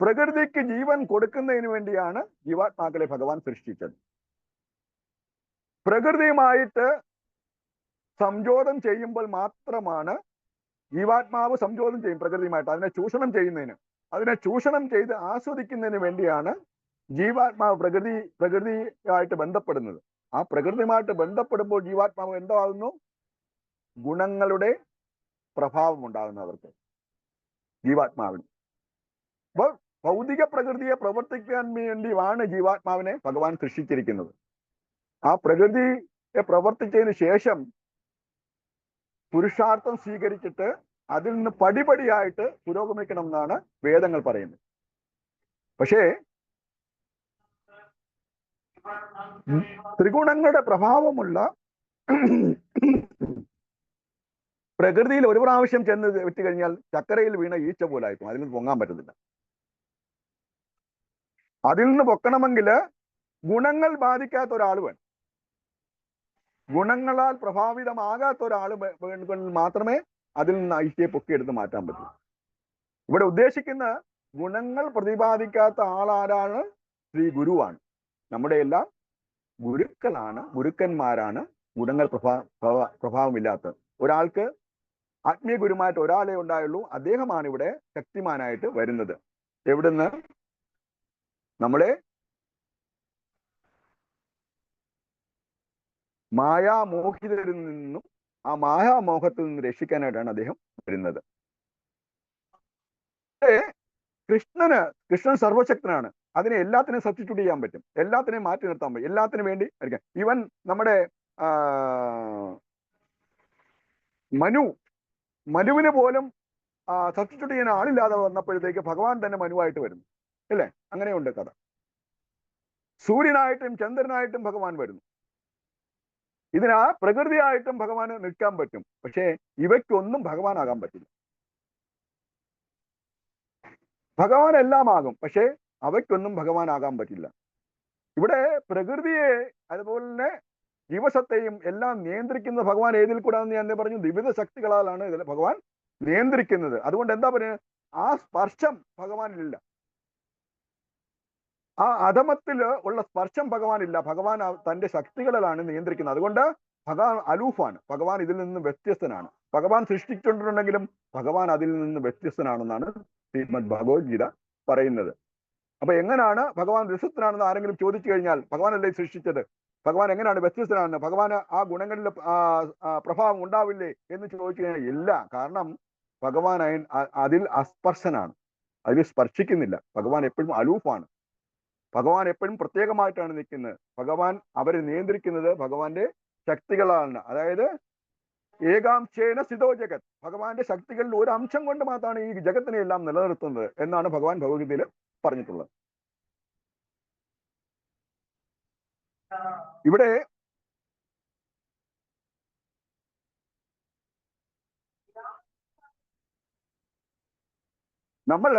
പ്രകൃതിക്ക് ജീവൻ കൊടുക്കുന്നതിന് വേണ്ടിയാണ് ജീവാത്മാക്കളെ ഭഗവാൻ സൃഷ്ടിച്ചത്. പ്രകൃതിയുമായിട്ട് സംജോതം ചെയ്യുമ്പോൾ മാത്രമാണ് ജീവാത്മാവ് സംജോതം ചെയ്യും പ്രകൃതിയുമായിട്ട്. അതിനെ ചൂഷണം ചെയ്യുന്നതിന്, അതിനെ ചൂഷണം ചെയ്ത് ആസ്വദിക്കുന്നതിന് വേണ്ടിയാണ് ജീവാത്മാവ് പ്രകൃതിയായിട്ട് ബന്ധപ്പെടുന്നത്. ആ പ്രകൃതിയുമായിട്ട് ബന്ധപ്പെടുമ്പോൾ ജീവാത്മാവ് എന്താകുന്നു, ഗുണങ്ങളുടെ പ്രഭാവം ഉണ്ടാകുന്നു അവർക്ക്, ജീവാത്മാവിന്. അപ്പോൾ ഭൗതിക പ്രകൃതിയെ പ്രവർത്തിക്കാൻ വേണ്ടിയാണ് ജീവാത്മാവിനെ ഭഗവാൻ സൃഷ്ടിച്ചിരിക്കുന്നത്. ആ പ്രകൃതിയെ പ്രവർത്തിച്ചതിന് ശേഷം പുരുഷാർത്ഥം സ്വീകരിച്ചിട്ട് അതിൽ നിന്ന് പടിപടിയായിട്ട് പുരോഗമിക്കണം എന്നാണ് വേദങ്ങൾ പറയുന്നത്. പക്ഷേ ത്രിഗുണങ്ങളുടെ പ്രഭാവമുള്ള പ്രകൃതിയിൽ ഒരു പ്രാവശ്യം ചെന്ന് വിട്ടുകഴിഞ്ഞാൽ ചക്കരയിൽ വീണ ഈച്ച പോലായിരിക്കും, അതിൽ നിന്ന് പൊങ്ങാൻ പറ്റത്തില്ല. അതിൽ നിന്ന് പൊക്കണമെങ്കിൽ ഗുണങ്ങൾ ബാധിക്കാത്ത ഒരാൾ വേണം, ഗുണങ്ങളാൽ പ്രഭാവിതമാകാത്ത ഒരാൾ മാത്രമേ അതിൽ നിന്ന് ഈച്ചയെ പൊക്കിയെടുത്ത് മാറ്റാൻ പറ്റൂ. ഇവിടെ ഉദ്ദേശിക്കുന്ന ഗുണങ്ങൾ പ്രതിപാദിക്കാത്ത ആളാരാണ്, ശ്രീ ഗുരുവാണ്. നമ്മുടെ എല്ലാം ഗുരുക്കളാണ്, ഗുരുക്കന്മാരാണ് ഗുണങ്ങൾ പ്രഭാവമില്ലാത്തത്. ഒരാൾക്ക് ആത്മീയ ഗുരുമായിട്ട് ഒരാളെ ഉണ്ടായുള്ളൂ, അദ്ദേഹമാണ് ഇവിടെ ശക്തിമാനായിട്ട് വരുന്നത്. എവിടുന്ന്, നമ്മളെ മായാമോഹിതരിൽ നിന്നും ആ മായാമോഹത്തിൽ നിന്ന് രക്ഷിക്കാനായിട്ടാണ് അദ്ദേഹം വരുന്നത്. കൃഷ്ണൻ സർവശക്തനാണ്. അതിനെ എല്ലാത്തിനെയും സബ്സ്റ്റിറ്റ്യൂട്ട് ചെയ്യാൻ പറ്റും, എല്ലാത്തിനെയും മാറ്റി നിർത്താൻ പറ്റും, എല്ലാത്തിനും വേണ്ടി ആയിരിക്കാം. ഈവൻ നമ്മുടെ മനുവിന് പോലും സബ്സ്റ്റിറ്റ്യൂട്ട് ചെയ്യാൻ ആളില്ലാതെ വന്നപ്പോഴത്തേക്ക് ഭഗവാൻ തന്നെ മനുവായിട്ട് വരുന്നു, അല്ലേ? അങ്ങനെയുണ്ട് കഥ. സൂര്യനായിട്ടും ചന്ദ്രനായിട്ടും ഭഗവാൻ വരുന്നു. ഇതിനാ പ്രകൃതിയായിട്ടും ഭഗവാന് നിൽക്കാൻ പറ്റും. പക്ഷേ ഇവയ്ക്കൊന്നും ഭഗവാനാകാൻ പറ്റില്ല. ഭഗവാൻ എല്ലാം ആകും, പക്ഷേ അവയ്ക്കൊന്നും ഭഗവാനാകാൻ പറ്റില്ല. ഇവിടെ പ്രകൃതിയെ അതുപോലെ തന്നെ ജീവസത്തെയും എല്ലാം നിയന്ത്രിക്കുന്ന ഭഗവാൻ ഏതിൽ കൂടാന്ന് ഞാൻ പറഞ്ഞു, വിവിധ ശക്തികളാലാണ് ഇതിൽ ഭഗവാൻ നിയന്ത്രിക്കുന്നത്. അതുകൊണ്ട് എന്താ പറയുക, ആ സ്പർശം ഭഗവാനിലില്ല, ആ അധമത്തിൽ ഉള്ള സ്പർശം ഭഗവാനില്ല. ഭഗവാൻ തന്റെ ശക്തികളിലാണ് നിയന്ത്രിക്കുന്നത്. അതുകൊണ്ട് ഭഗവാൻ അലൂഫാണ്, ഭഗവാൻ ഇതിൽ നിന്ന് വ്യത്യസ്തനാണ്. ഭഗവാൻ സൃഷ്ടിച്ചിട്ടുണ്ടെങ്കിലും ഭഗവാൻ അതിൽ നിന്ന് വ്യത്യസ്തനാണെന്നാണ് ശ്രീമദ് ഭഗവത്ഗീത പറയുന്നത്. അപ്പൊ എങ്ങനെയാണ് ഭഗവാൻ വ്യത്യസ്തനാണെന്ന് ആരെങ്കിലും ചോദിച്ചു കഴിഞ്ഞാൽ, ഭഗവാനല്ലേ സൃഷ്ടിച്ചത്, ഭഗവാൻ എങ്ങനെയാണ് വ്യത്യസ്തനാണെന്ന്, ഭഗവാന് ആ ഗുണങ്ങളിൽ പ്രഭാവം ഉണ്ടാവില്ലേ എന്ന് ചോദിച്ചു കഴിഞ്ഞാൽ ഇല്ല. കാരണം ഭഗവാൻ അതിൽ അസ്പർശനാണ്, അതിൽ സ്പർശിക്കുന്നില്ല. ഭഗവാൻ എപ്പോഴും അലൂഫാണ്, ഭഗവാൻ എപ്പോഴും പ്രത്യേകമായിട്ടാണ് നിൽക്കുന്നത്. ഭഗവാൻ അവരെ നിയന്ത്രിക്കുന്നത് ഭഗവാന്റെ ശക്തികളാണ്. അതായത് ഏകാംശേന സ്ഥിതോ ജഗത്, ഭഗവാന്റെ ശക്തികളിൽ ഒരു അംശം കൊണ്ട് മാത്രമാണ് ഈ ജഗത്തിനെ എല്ലാം നിലനിർത്തുന്നത് എന്നാണ് ഭഗവാൻ ഭഗവത്ഗീതയിൽ പറഞ്ഞിട്ടുള്ളത്. ഇവിടെ നമ്മൾ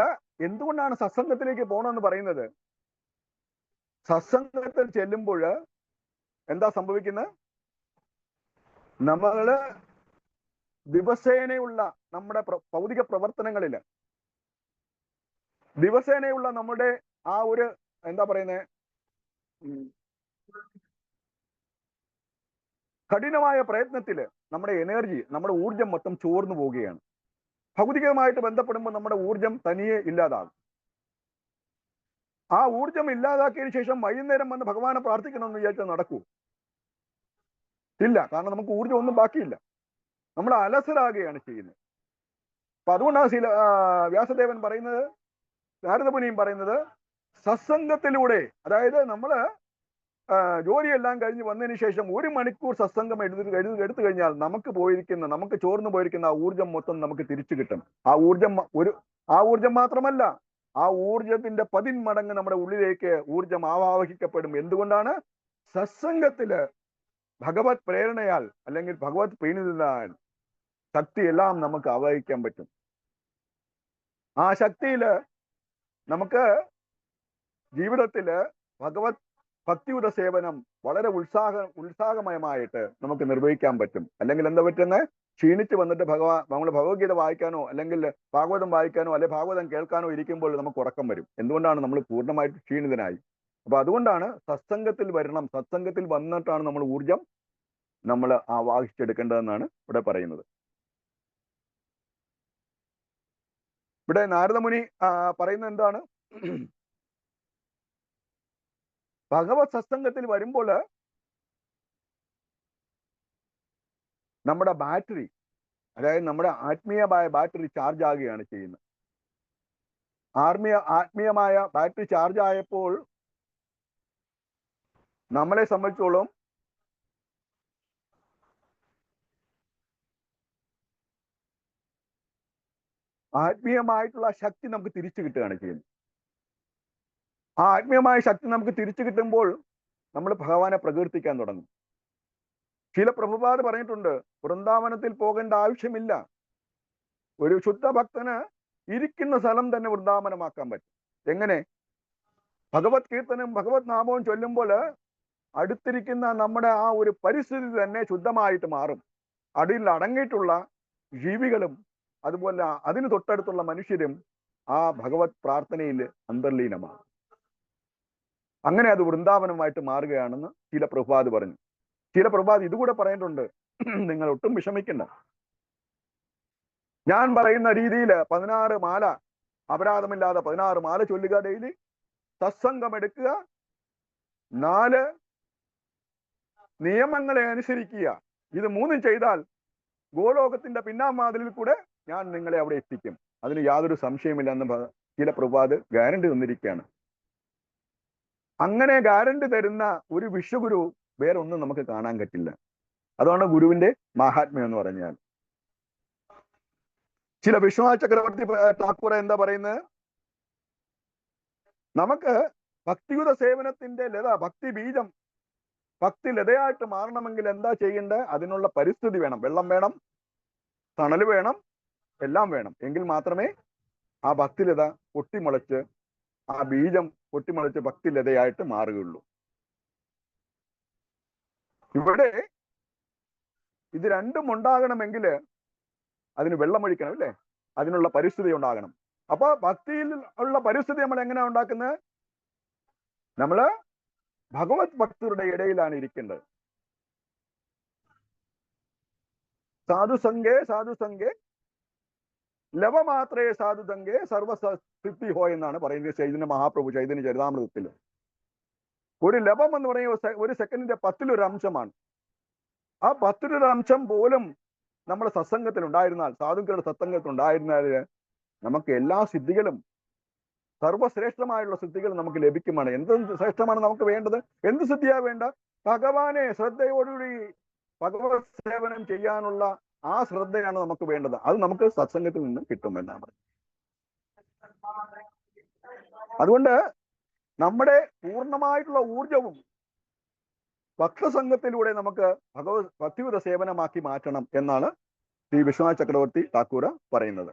എന്തുകൊണ്ടാണ് സത്സംഗത്തിലേക്ക് പോകണമെന്ന് പറയുന്നത്? സത്സംഗത്തിൽ ചെല്ലുമ്പോൾ എന്താ സംഭവിക്കുന്നത്? നമ്മള് ദിവസേനയുള്ള നമ്മുടെ ഭൗതിക പ്രവർത്തനങ്ങളിൽ ദിവസേനയുള്ള നമ്മുടെ ആ ഒരു എന്താ പറയുന്നത് കഠിനമായ പ്രയത്നത്തില് നമ്മുടെ എനർജി, നമ്മുടെ ഊർജം മൊത്തം ചോർന്നു പോവുകയാണ്. ഭൗതികമായിട്ട് ബന്ധപ്പെടുമ്പോൾ നമ്മുടെ ഊർജം തനിയെ ഇല്ലാതാകും. ആ ഊർജം ഇല്ലാതാക്കിയതിനു ശേഷം വൈകുന്നേരം വന്ന് ഭഗവാനെ പ്രാർത്ഥിക്കണമെന്ന് വിചാരിച്ചാൽ നടക്കൂ? ഇല്ല. കാരണം നമുക്ക് ഊർജം ഒന്നും ബാക്കിയില്ല. നമ്മൾ അലസരാകുകയാണ് ചെയ്യുന്നത്. അപ്പൊ അതുകൊണ്ടാണ് വ്യാസദേവൻ പറയുന്നത്, നാരദമുനിയും പറയുന്നത്, സത്സംഗത്തിലൂടെ, അതായത് നമ്മള് ജോലിയെല്ലാം കഴിഞ്ഞ് വന്നതിന് ശേഷം 1 മണിക്കൂർ സത്സംഗം എടുത്തു കഴിഞ്ഞാൽ നമുക്ക് ചോർന്നു പോയിരിക്കുന്ന ആ ഊർജം മൊത്തം നമുക്ക് തിരിച്ചു കിട്ടും. ആ ഊർജം മാത്രമല്ല, ആ ഊർജത്തിന്റെ 10 മടങ്ങ് നമ്മുടെ ഉള്ളിലേക്ക് ഊർജം ആവാഹിക്കപ്പെടും. എന്തുകൊണ്ടാണ്? സത്സംഗത്തില് ഭഗവത് പ്രേരണയാൽ അല്ലെങ്കിൽ ഭഗവത് പ്രീണിതാൽ ശക്തിയെല്ലാം നമുക്ക് ആവാഹിക്കാൻ പറ്റും. ആ ശക്തിയില് നമുക്ക് ജീവിതത്തില് ഭഗവത് ഭക്തിയുടെ സേവനം വളരെ ഉത്സാഹമയമായിട്ട് നമുക്ക് നിർവഹിക്കാൻ പറ്റും. അല്ലെങ്കിൽ എന്താ പറ്റുന്നത്? ക്ഷീണിച്ച് വന്നിട്ട് നമ്മൾ ഭഗവത്ഗീത വായിക്കാനോ അല്ലെങ്കിൽ ഭാഗവതം വായിക്കാനോ അല്ലെങ്കിൽ ഭാഗവതം കേൾക്കാനോ ഇരിക്കുമ്പോൾ നമുക്ക് ഉറക്കം വരും. എന്തുകൊണ്ടാണ്? നമ്മൾ പൂർണ്ണമായിട്ട് ക്ഷീണിതനായി. അപ്പൊ അതുകൊണ്ടാണ് സത്സംഗത്തിൽ വരണം. സത്സംഗത്തിൽ വന്നിട്ടാണ് നമ്മൾ ഊർജം നമ്മൾ ആവാഹിച്ചെടുക്കേണ്ടതെന്നാണ് ഇവിടെ പറയുന്നത്. ഇവിടെ നാരദമുനി പറയുന്നത് എന്താണ്? ഭഗവത് സത്സംഗത്തിൽ വരുമ്പോൾ നമ്മുടെ ബാറ്ററി, അതായത് നമ്മുടെ ആത്മീയമായ ബാറ്ററി ചാർജ് ആകുകയാണ് ചെയ്യുന്നത്. ആത്മീയമായ ബാറ്ററി ചാർജ് ആയപ്പോൾ നമ്മളെ സംബന്ധിച്ചോളം ആത്മീയമായിട്ടുള്ള ശക്തി നമുക്ക് തിരിച്ചു കിട്ടുകയാണ് ചെയ്യുന്നത്. ആ ആത്മീയമായ ശക്തി നമുക്ക് തിരിച്ചു കിട്ടുമ്പോൾ നമ്മൾ ഭഗവാനെ പ്രകീർത്തിക്കാൻ തുടങ്ങും. ചില പ്രഭുപാദ് പറഞ്ഞിട്ടുണ്ട്, വൃന്ദാവനത്തിൽ പോകേണ്ട ആവശ്യമില്ല. ഒരു ശുദ്ധ ഭക്തന് ഇരിക്കുന്ന സ്ഥലം തന്നെ വൃന്ദാവനമാക്കാൻ പറ്റും. എങ്ങനെ? ഭഗവത് കീർത്തനം ഭഗവത് നാമവും ചൊല്ലുമ്പോൾ അടുത്തിരിക്കുന്ന നമ്മുടെ ആ ഒരു പരിസ്ഥിതി തന്നെ ശുദ്ധമായിട്ട് മാറും. അതിൽ അടങ്ങിയിട്ടുള്ള ജീവികളും അതുപോലെ അതിന് തൊട്ടടുത്തുള്ള മനുഷ്യരും ആ ഭഗവത് പ്രാർത്ഥനയിൽ അന്തർലീനമാണ്. അങ്ങനെ അത് വൃന്ദാവനമായിട്ട് മാറുകയാണെന്ന് ചില പ്രഭുപാദ് പറഞ്ഞു. ചില പ്രഭുപാദ് ഇതുകൂടെ പറഞ്ഞിട്ടുണ്ട്, നിങ്ങൾ ഒട്ടും വിഷമിക്കണ്ട. ഞാൻ പറയുന്ന രീതിയിൽ 16 മാല അപരാധമില്ലാതെ 16 മാല ചൊല്ലുക, ഡെയിലി സത്സംഗം എടുക്കുക, 4 നിയമങ്ങളെ അനുസരിക്കുക. ഇത് 3 ചെയ്താൽ ഗോലോകത്തിന്റെ പിന്നാമാതിലിൽ കൂടെ ഞാൻ നിങ്ങളെ അവിടെ എത്തിക്കും. അതിന് യാതൊരു സംശയമില്ല എന്ന് ചില പ്രഭുപാദ് ഗ്യാരണ്ടി തന്നിരിക്കുകയാണ്. അങ്ങനെ ഗ്യാരണ്ടി തരുന്ന ഒരു വിശ്വഗുരു വേറെ ഒന്നും നമുക്ക് കാണാൻ പറ്റില്ല. അതാണ് ഗുരുവിന്റെ മഹാത്മ്യം എന്ന് പറഞ്ഞാൽ. ചില വിശ്വനാഥ ചക്രവർത്തി ഠാക്കൂർ എന്താ പറയുന്നത്? നമുക്ക് ഭക്തിയുത സേവനത്തിന്റെ ലത, ഭക്തി ബീജം, ഭക്തി ലതയായിട്ട് മാറണമെങ്കിൽ എന്താ ചെയ്യേണ്ടത്? അതിനുള്ള പരിസ്ഥിതി വേണം. വെള്ളം വേണം, തണൽ വേണം, എല്ലാം വേണം. എങ്കിൽ മാത്രമേ ആ ഭക്തിലത പൊട്ടിമുളച്ച്, ആ ബീജം പൊട്ടിമുളച്ച് ഭക്തിലതയായിട്ട് മാറുകയുള്ളൂ. ഇവിടെ ഇത് രണ്ടും ഉണ്ടാകണമെങ്കിൽ അതിന് വെള്ളമൊഴിക്കണം, അല്ലേ? അതിനുള്ള പരിസ്ഥിതി ഉണ്ടാകണം. അപ്പൊ ഭക്തിയിൽ ഉള്ള പരിസ്ഥിതി നമ്മൾ എങ്ങനെയാ ഉണ്ടാക്കുന്നത്? നമ്മള് ഭഗവത് ഭക്തരുടെ ഇടയിലാണ് ഇരിക്കേണ്ടത്. സാധുസംഗേ ലവമാത്രേ സാധുസംഗേ സർവസിദ്ധി ഹോ എന്നാണ് പറയുന്നത് ചൈതന്യ മഹാപ്രഭു ചൈതന്യ ചരിതാമൃതത്തിൽ. ഒരു ലവം എന്ന് പറയുന്ന ഒരു സെക്കൻഡിന്റെ 10-ലൊരു അംശമാണ്. ആ 10-ലൊരു അംശം പോലും നമ്മുടെ സത്സംഗത്തിൽ ഉണ്ടായിരുന്നാൽ, സാധുക്കളുടെ സത്സംഗത്തിൽ ഉണ്ടായിരുന്നാൽ നമുക്ക് എല്ലാ സിദ്ധികളും, സർവശ്രേഷ്ഠമായുള്ള സിദ്ധികൾ നമുക്ക് ലഭിക്കുമാണ്. എന്ത് ശ്രേഷ്ഠമാണ് നമുക്ക് വേണ്ടത്? എന്ത് സിദ്ധിയാ വേണ്ട? ഭഗവാനെ ശ്രദ്ധയോടുകൂടി ഭഗവത് സേവനം ചെയ്യാനുള്ള ആ ശ്രദ്ധയാണ് നമുക്ക് വേണ്ടത്. അത് നമുക്ക് സത്സംഗത്തിൽ നിന്ന് കിട്ടുമെന്നാണ്. അതുകൊണ്ട് നമ്മുടെ പൂർണ്ണമായിട്ടുള്ള ഊർജവും ഭക്തസംഘത്തിലൂടെ നമുക്ക് ഭക്തിയുത സേവനമാക്കി മാറ്റണം എന്നാണ് ശ്രീ വിശ്വനാഥ് ചക്രവർത്തി താക്കൂർ പറയുന്നത്.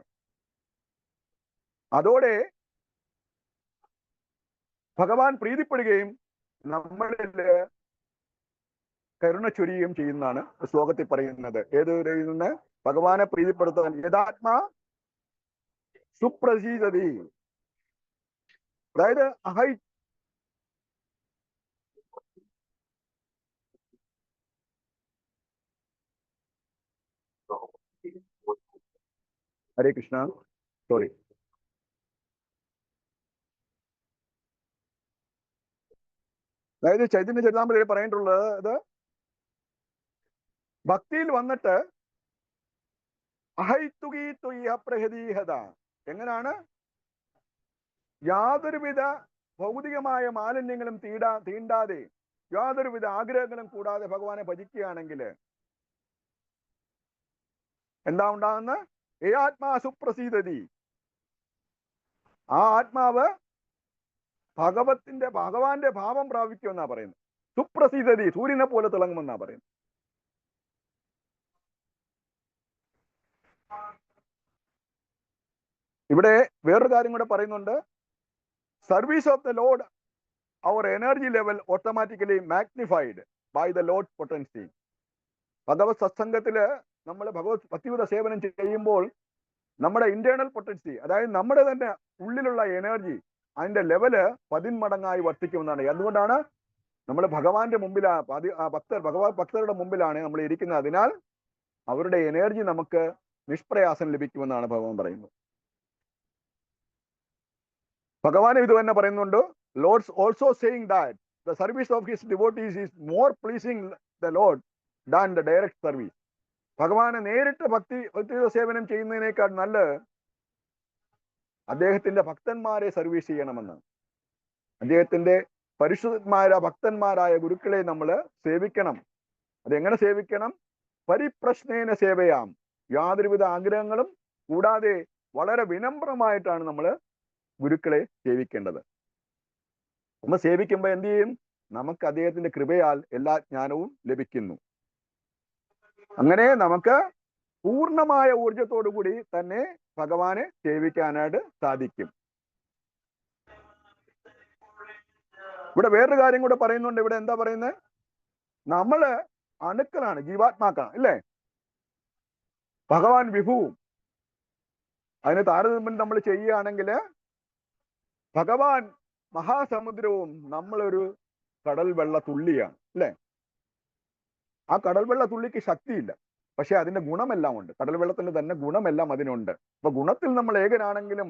അതോടെ ഭഗവാൻ പ്രീതിപ്പെടുകയും നമ്മളിൽ കരുണ ചൊരിയുകയും ചെയ്യുന്നതാണ് ശ്ലോകത്തിൽ പറയുന്നത്. ഏതൊരു ഭഗവാനെ പ്രീതിപ്പെടുത്താൻ യഥാത്മാ സുപ്രസീദതി, അതായത് ഹരേ കൃഷ്ണ, സോറി, അതായത് ചൈതന്യ ചരിതാമൃതയിൽ പറഞ്ഞിട്ടുള്ളത് ഭക്തിയിൽ വന്നിട്ട് അഹൈത്തുകീ തുയ്യ പ്രഹദീഹത, എങ്ങനെയാണ് യാതൊരുവിധ ഭൗതികമായ മാലിന്യങ്ങളും തീണ്ടാതെ യാതൊരുവിധ ആഗ്രഹങ്ങളും കൂടാതെ ഭഗവാനെ ഭജിക്കുകയാണെങ്കിൽ എന്താ ഉണ്ടാകുന്ന? ഏ ആത്മാ സുപ്രസീദതി, ആ ആത്മാവ് ഭഗവാന്റെ ഭാവം പ്രാപിക്കുമെന്നാ പറയുന്നത്. സുപ്രസീദതി, സൂര്യനെ പോലെ തിളങ്ങുമെന്നാ പറയുന്നത്. ഇവിടെ വേറൊരു കാര്യം കൂടെ പറയുന്നുണ്ട്. സർവീസ് ഓഫ് ദ ലോഡ്, അവർ energy level automatically magnified by the Lord potency. ഭഗവത് സത്സംഗത്തില് നമ്മൾ ഭഗവത് ഭക്തിയുത സേവനം ചെയ്യുമ്പോൾ നമ്മുടെ ഇന്റേണൽ പൊട്ടൻസി, അതായത് നമ്മുടെ തന്നെ ഉള്ളിലുള്ള എനർജി, അതിന്റെ ലെവല് 10 മടങ്ങായി വർദ്ധിക്കുമെന്നാണ്. അതുകൊണ്ടാണ് നമ്മൾ ഭഗവാന്റെ ഭക്തരുടെ മുമ്പിലാണ് നമ്മൾ ഇരിക്കുന്നത്. അതിനാൽ അവരുടെ എനർജി നമുക്ക് നിഷ്പ്രയാസം ലഭിക്കുമെന്നാണ് ഭഗവാൻ പറയുന്നത്. ഭഗവാൻ ഇത് തന്നെ പറയുന്നുണ്ട്. Lord's also saying that the service of his devotees is more pleasing the Lord than the direct service. ഭഗവാനെ നേരിട്ട് ഭക്തിയുത സേവനം ചെയ്യുന്നതിനേക്കാൾ നല്ലത് അദ്ദേഹത്തിന്റെ ഭക്തന്മാരെ സർവീസ് ചെയ്യണമെന്ന്. അദ്ദേഹത്തിന്റെ ഭക്തന്മാരായ ഗുരുക്കളെ നമ്മൾ സേവിക്കണം. അതെങ്ങനെ സേവിക്കണം? പരിപ്രശ്നേന സേവയാം, യാതൊരുവിധ ആഗ്രഹങ്ങളും കൂടാതെ വളരെ വിനമ്രമായിട്ടാണ് നമ്മൾ ഗുരുക്കളെ സേവിക്കേണ്ടത്. നമ്മൾ സേവിക്കുമ്പോൾ എന്ത് ചെയ്യും? നമുക്ക് അദ്ദേഹത്തിന്റെ കൃപയാൽ എല്ലാ ജ്ഞാനവും ലഭിക്കുന്നു. അങ്ങനെ നമുക്ക് പൂർണ്ണമായ ഊർജത്തോടു കൂടി തന്നെ ഭഗവാനെ സേവിക്കാനായിട്ട് സാധിക്കും. ഇവിടെ വേറൊരു കാര്യം കൂടെ പറയുന്നുണ്ട്. ഇവിടെ എന്താ പറയുന്നത്? നമ്മള് അണുക്കളാണ്, ജീവാത്മാക്കളാണ്, അല്ലേ? ഭഗവാൻ വിഭുവും. അതിന് താരതമ്യം നമ്മൾ ചെയ്യുകയാണെങ്കിൽ ഭഗവാൻ മഹാസമുദ്രവും നമ്മളൊരു കടൽ വെള്ള തുള്ളിയാണ്, അല്ലേ? ആ കടൽ വെള്ള തുള്ളിക്ക് ശക്തിയില്ല, പക്ഷെ അതിന്റെ ഗുണമെല്ലാം ഉണ്ട്. കടൽ വെള്ളത്തിന്റെ തന്നെ ഗുണമെല്ലാം അതിനുണ്ട്. അപ്പൊ ഗുണത്തിൽ നമ്മൾ ഏകനാണെങ്കിലും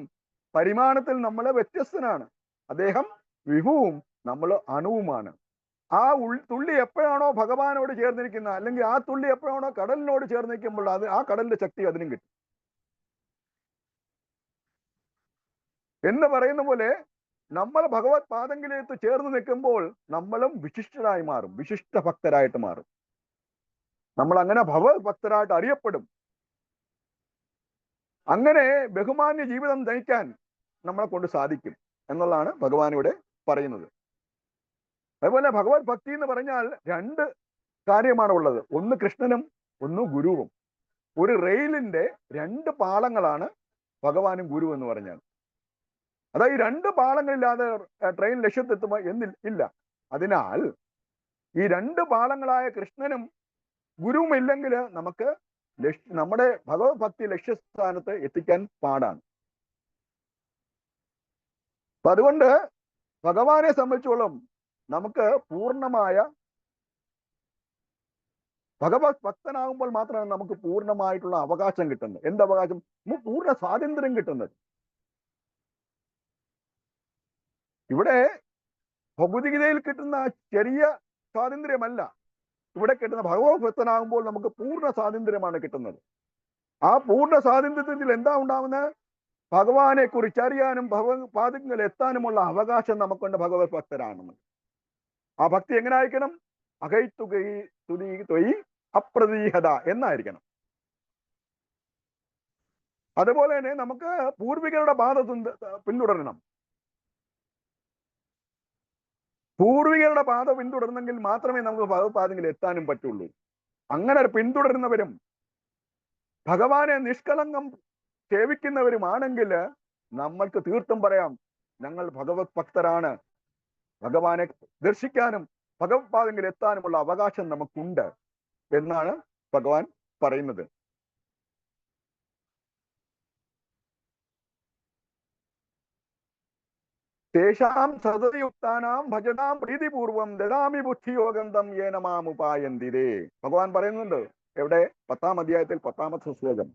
പരിമാണത്തിൽ നമ്മൾ വ്യത്യസ്തനാണ്. അദ്ദേഹം വിഭുവും നമ്മൾ അണുവുമാണ്. ആ തുള്ളി എപ്പോഴാണോ ഭഗവാനോട് ചേർന്നിരിക്കുന്നത്, അല്ലെങ്കിൽ ആ തുള്ളി എപ്പോഴാണോ കടലിനോട് ചേർന്നിരിക്കുമ്പോൾ ആ കടലിന്റെ ശക്തി അതിനും കിട്ടും എന്ന് പറയുന്ന പോലെ നമ്മൾ ഭഗവത് പാദങ്ങളിലേക്ക് ചേർന്ന് നിൽക്കുമ്പോൾ നമ്മളും വിശിഷ്ടരായി മാറും, വിശിഷ്ട ഭക്തരായിട്ട് മാറും. നമ്മൾ അങ്ങനെ ഭഗവത് ഭക്തരായിട്ട് അറിയപ്പെടും. അങ്ങനെ ബഹുമാന്യ ജീവിതം നയിക്കാൻ നമ്മളെ കൊണ്ട് സാധിക്കും എന്നുള്ളതാണ് ഭഗവാൻ ഇവിടെ പറയുന്നത്. അതുപോലെ ഭഗവത് ഭക്തി എന്ന് പറഞ്ഞാൽ 2 കാര്യമാണ് ഉള്ളത്. ഒന്ന് കൃഷ്ണനും ഒന്ന് ഗുരുവും. ഒരു റെയിലിന്റെ 2 പാളങ്ങളാണ് ഭഗവാനും ഗുരു എന്ന് പറഞ്ഞാൽ. അതായത് 2 പാളങ്ങളില്ലാതെ ട്രെയിൻ ലക്ഷ്യത്തെത്തുമോ ഇല്ല. അതിനാൽ ഈ 2 പാളങ്ങളായ കൃഷ്ണനും ഗുരുവും ഇല്ലെങ്കിൽ നമുക്ക് നമ്മുടെ ഭഗവത് ഭക്തി ലക്ഷ്യസ്ഥാനത്ത് എത്തിക്കാൻ പാടാണ്. അപ്പൊ അതുകൊണ്ട് ഭഗവാനെ സംബന്ധിച്ചോളം നമുക്ക് പൂർണ്ണമായ ഭഗവത് ഭക്തനാകുമ്പോൾ മാത്രമാണ് നമുക്ക് പൂർണ്ണമായിട്ടുള്ള അവകാശം കിട്ടുന്നത്. എന്ത് അവകാശം? പൂർണ്ണ സ്വാതന്ത്ര്യം കിട്ടുന്നത്. ഇവിടെ ഭൗതികതയിൽ കിട്ടുന്ന ചെറിയ സ്വാതന്ത്ര്യമല്ല ഇവിടെ കിട്ടുന്ന. ഭഗവത് ഭക്തനാകുമ്പോൾ നമുക്ക് പൂർണ്ണ സ്വാതന്ത്ര്യമാണ് കിട്ടുന്നത്. ആ പൂർണ്ണ സ്വാതന്ത്ര്യത്തിൽ എന്താ ഉണ്ടാവുന്നത്? ഭഗവാനെ കുറിച്ചറിയാനും പാദങ്ങൾ എത്താനുമുള്ള അവകാശം നമുക്കുണ്ട് ഭഗവത് ഭക്തരാണെന്ന്. ആ ഭക്തി എങ്ങനെ അയക്കണം? അഹൈത്തുകൈ തുതി തൊയ് അപ്രതീഹത എന്നായിരിക്കണം. അതുപോലെ തന്നെ നമുക്ക് പൂർവികരുടെ പാത പിന്തുടരണം. പൂർവികരുടെ പാത പിന്തുടർന്നെങ്കിൽ മാത്രമേ നമുക്ക് ഭഗവത്പാദങ്ങളിൽ എത്താനും പറ്റുള്ളൂ. അങ്ങനെ പിന്തുടരുന്നവരും ഭഗവാനെ നിഷ്കളങ്കം സേവിക്കുന്നവരുമാണെങ്കിൽ നമ്മൾക്ക് തീർത്തും പറയാം, ഞങ്ങൾ ഭഗവത് ഭക്തരാണ്. ഭഗവാനെ ദർശിക്കാനും ഭഗവത്പാദങ്ങളിൽ എത്താനുമുള്ള അവകാശം നമുക്കുണ്ട് എന്നാണ് ഭഗവാൻ പറയുന്നത്. തേഷാം സതതയുക്താനാം ഭജതാം പ്രീതിപൂർവം ദദാമി ബുദ്ധിയോഗം തം യേന മാം ഉപായന്തിരേ. ഭഗവാൻ പറയുന്നുണ്ട് എവിടെ? 10-ാം അധ്യായത്തിൽ 10-ാമത്തെ ശ്ലോകം.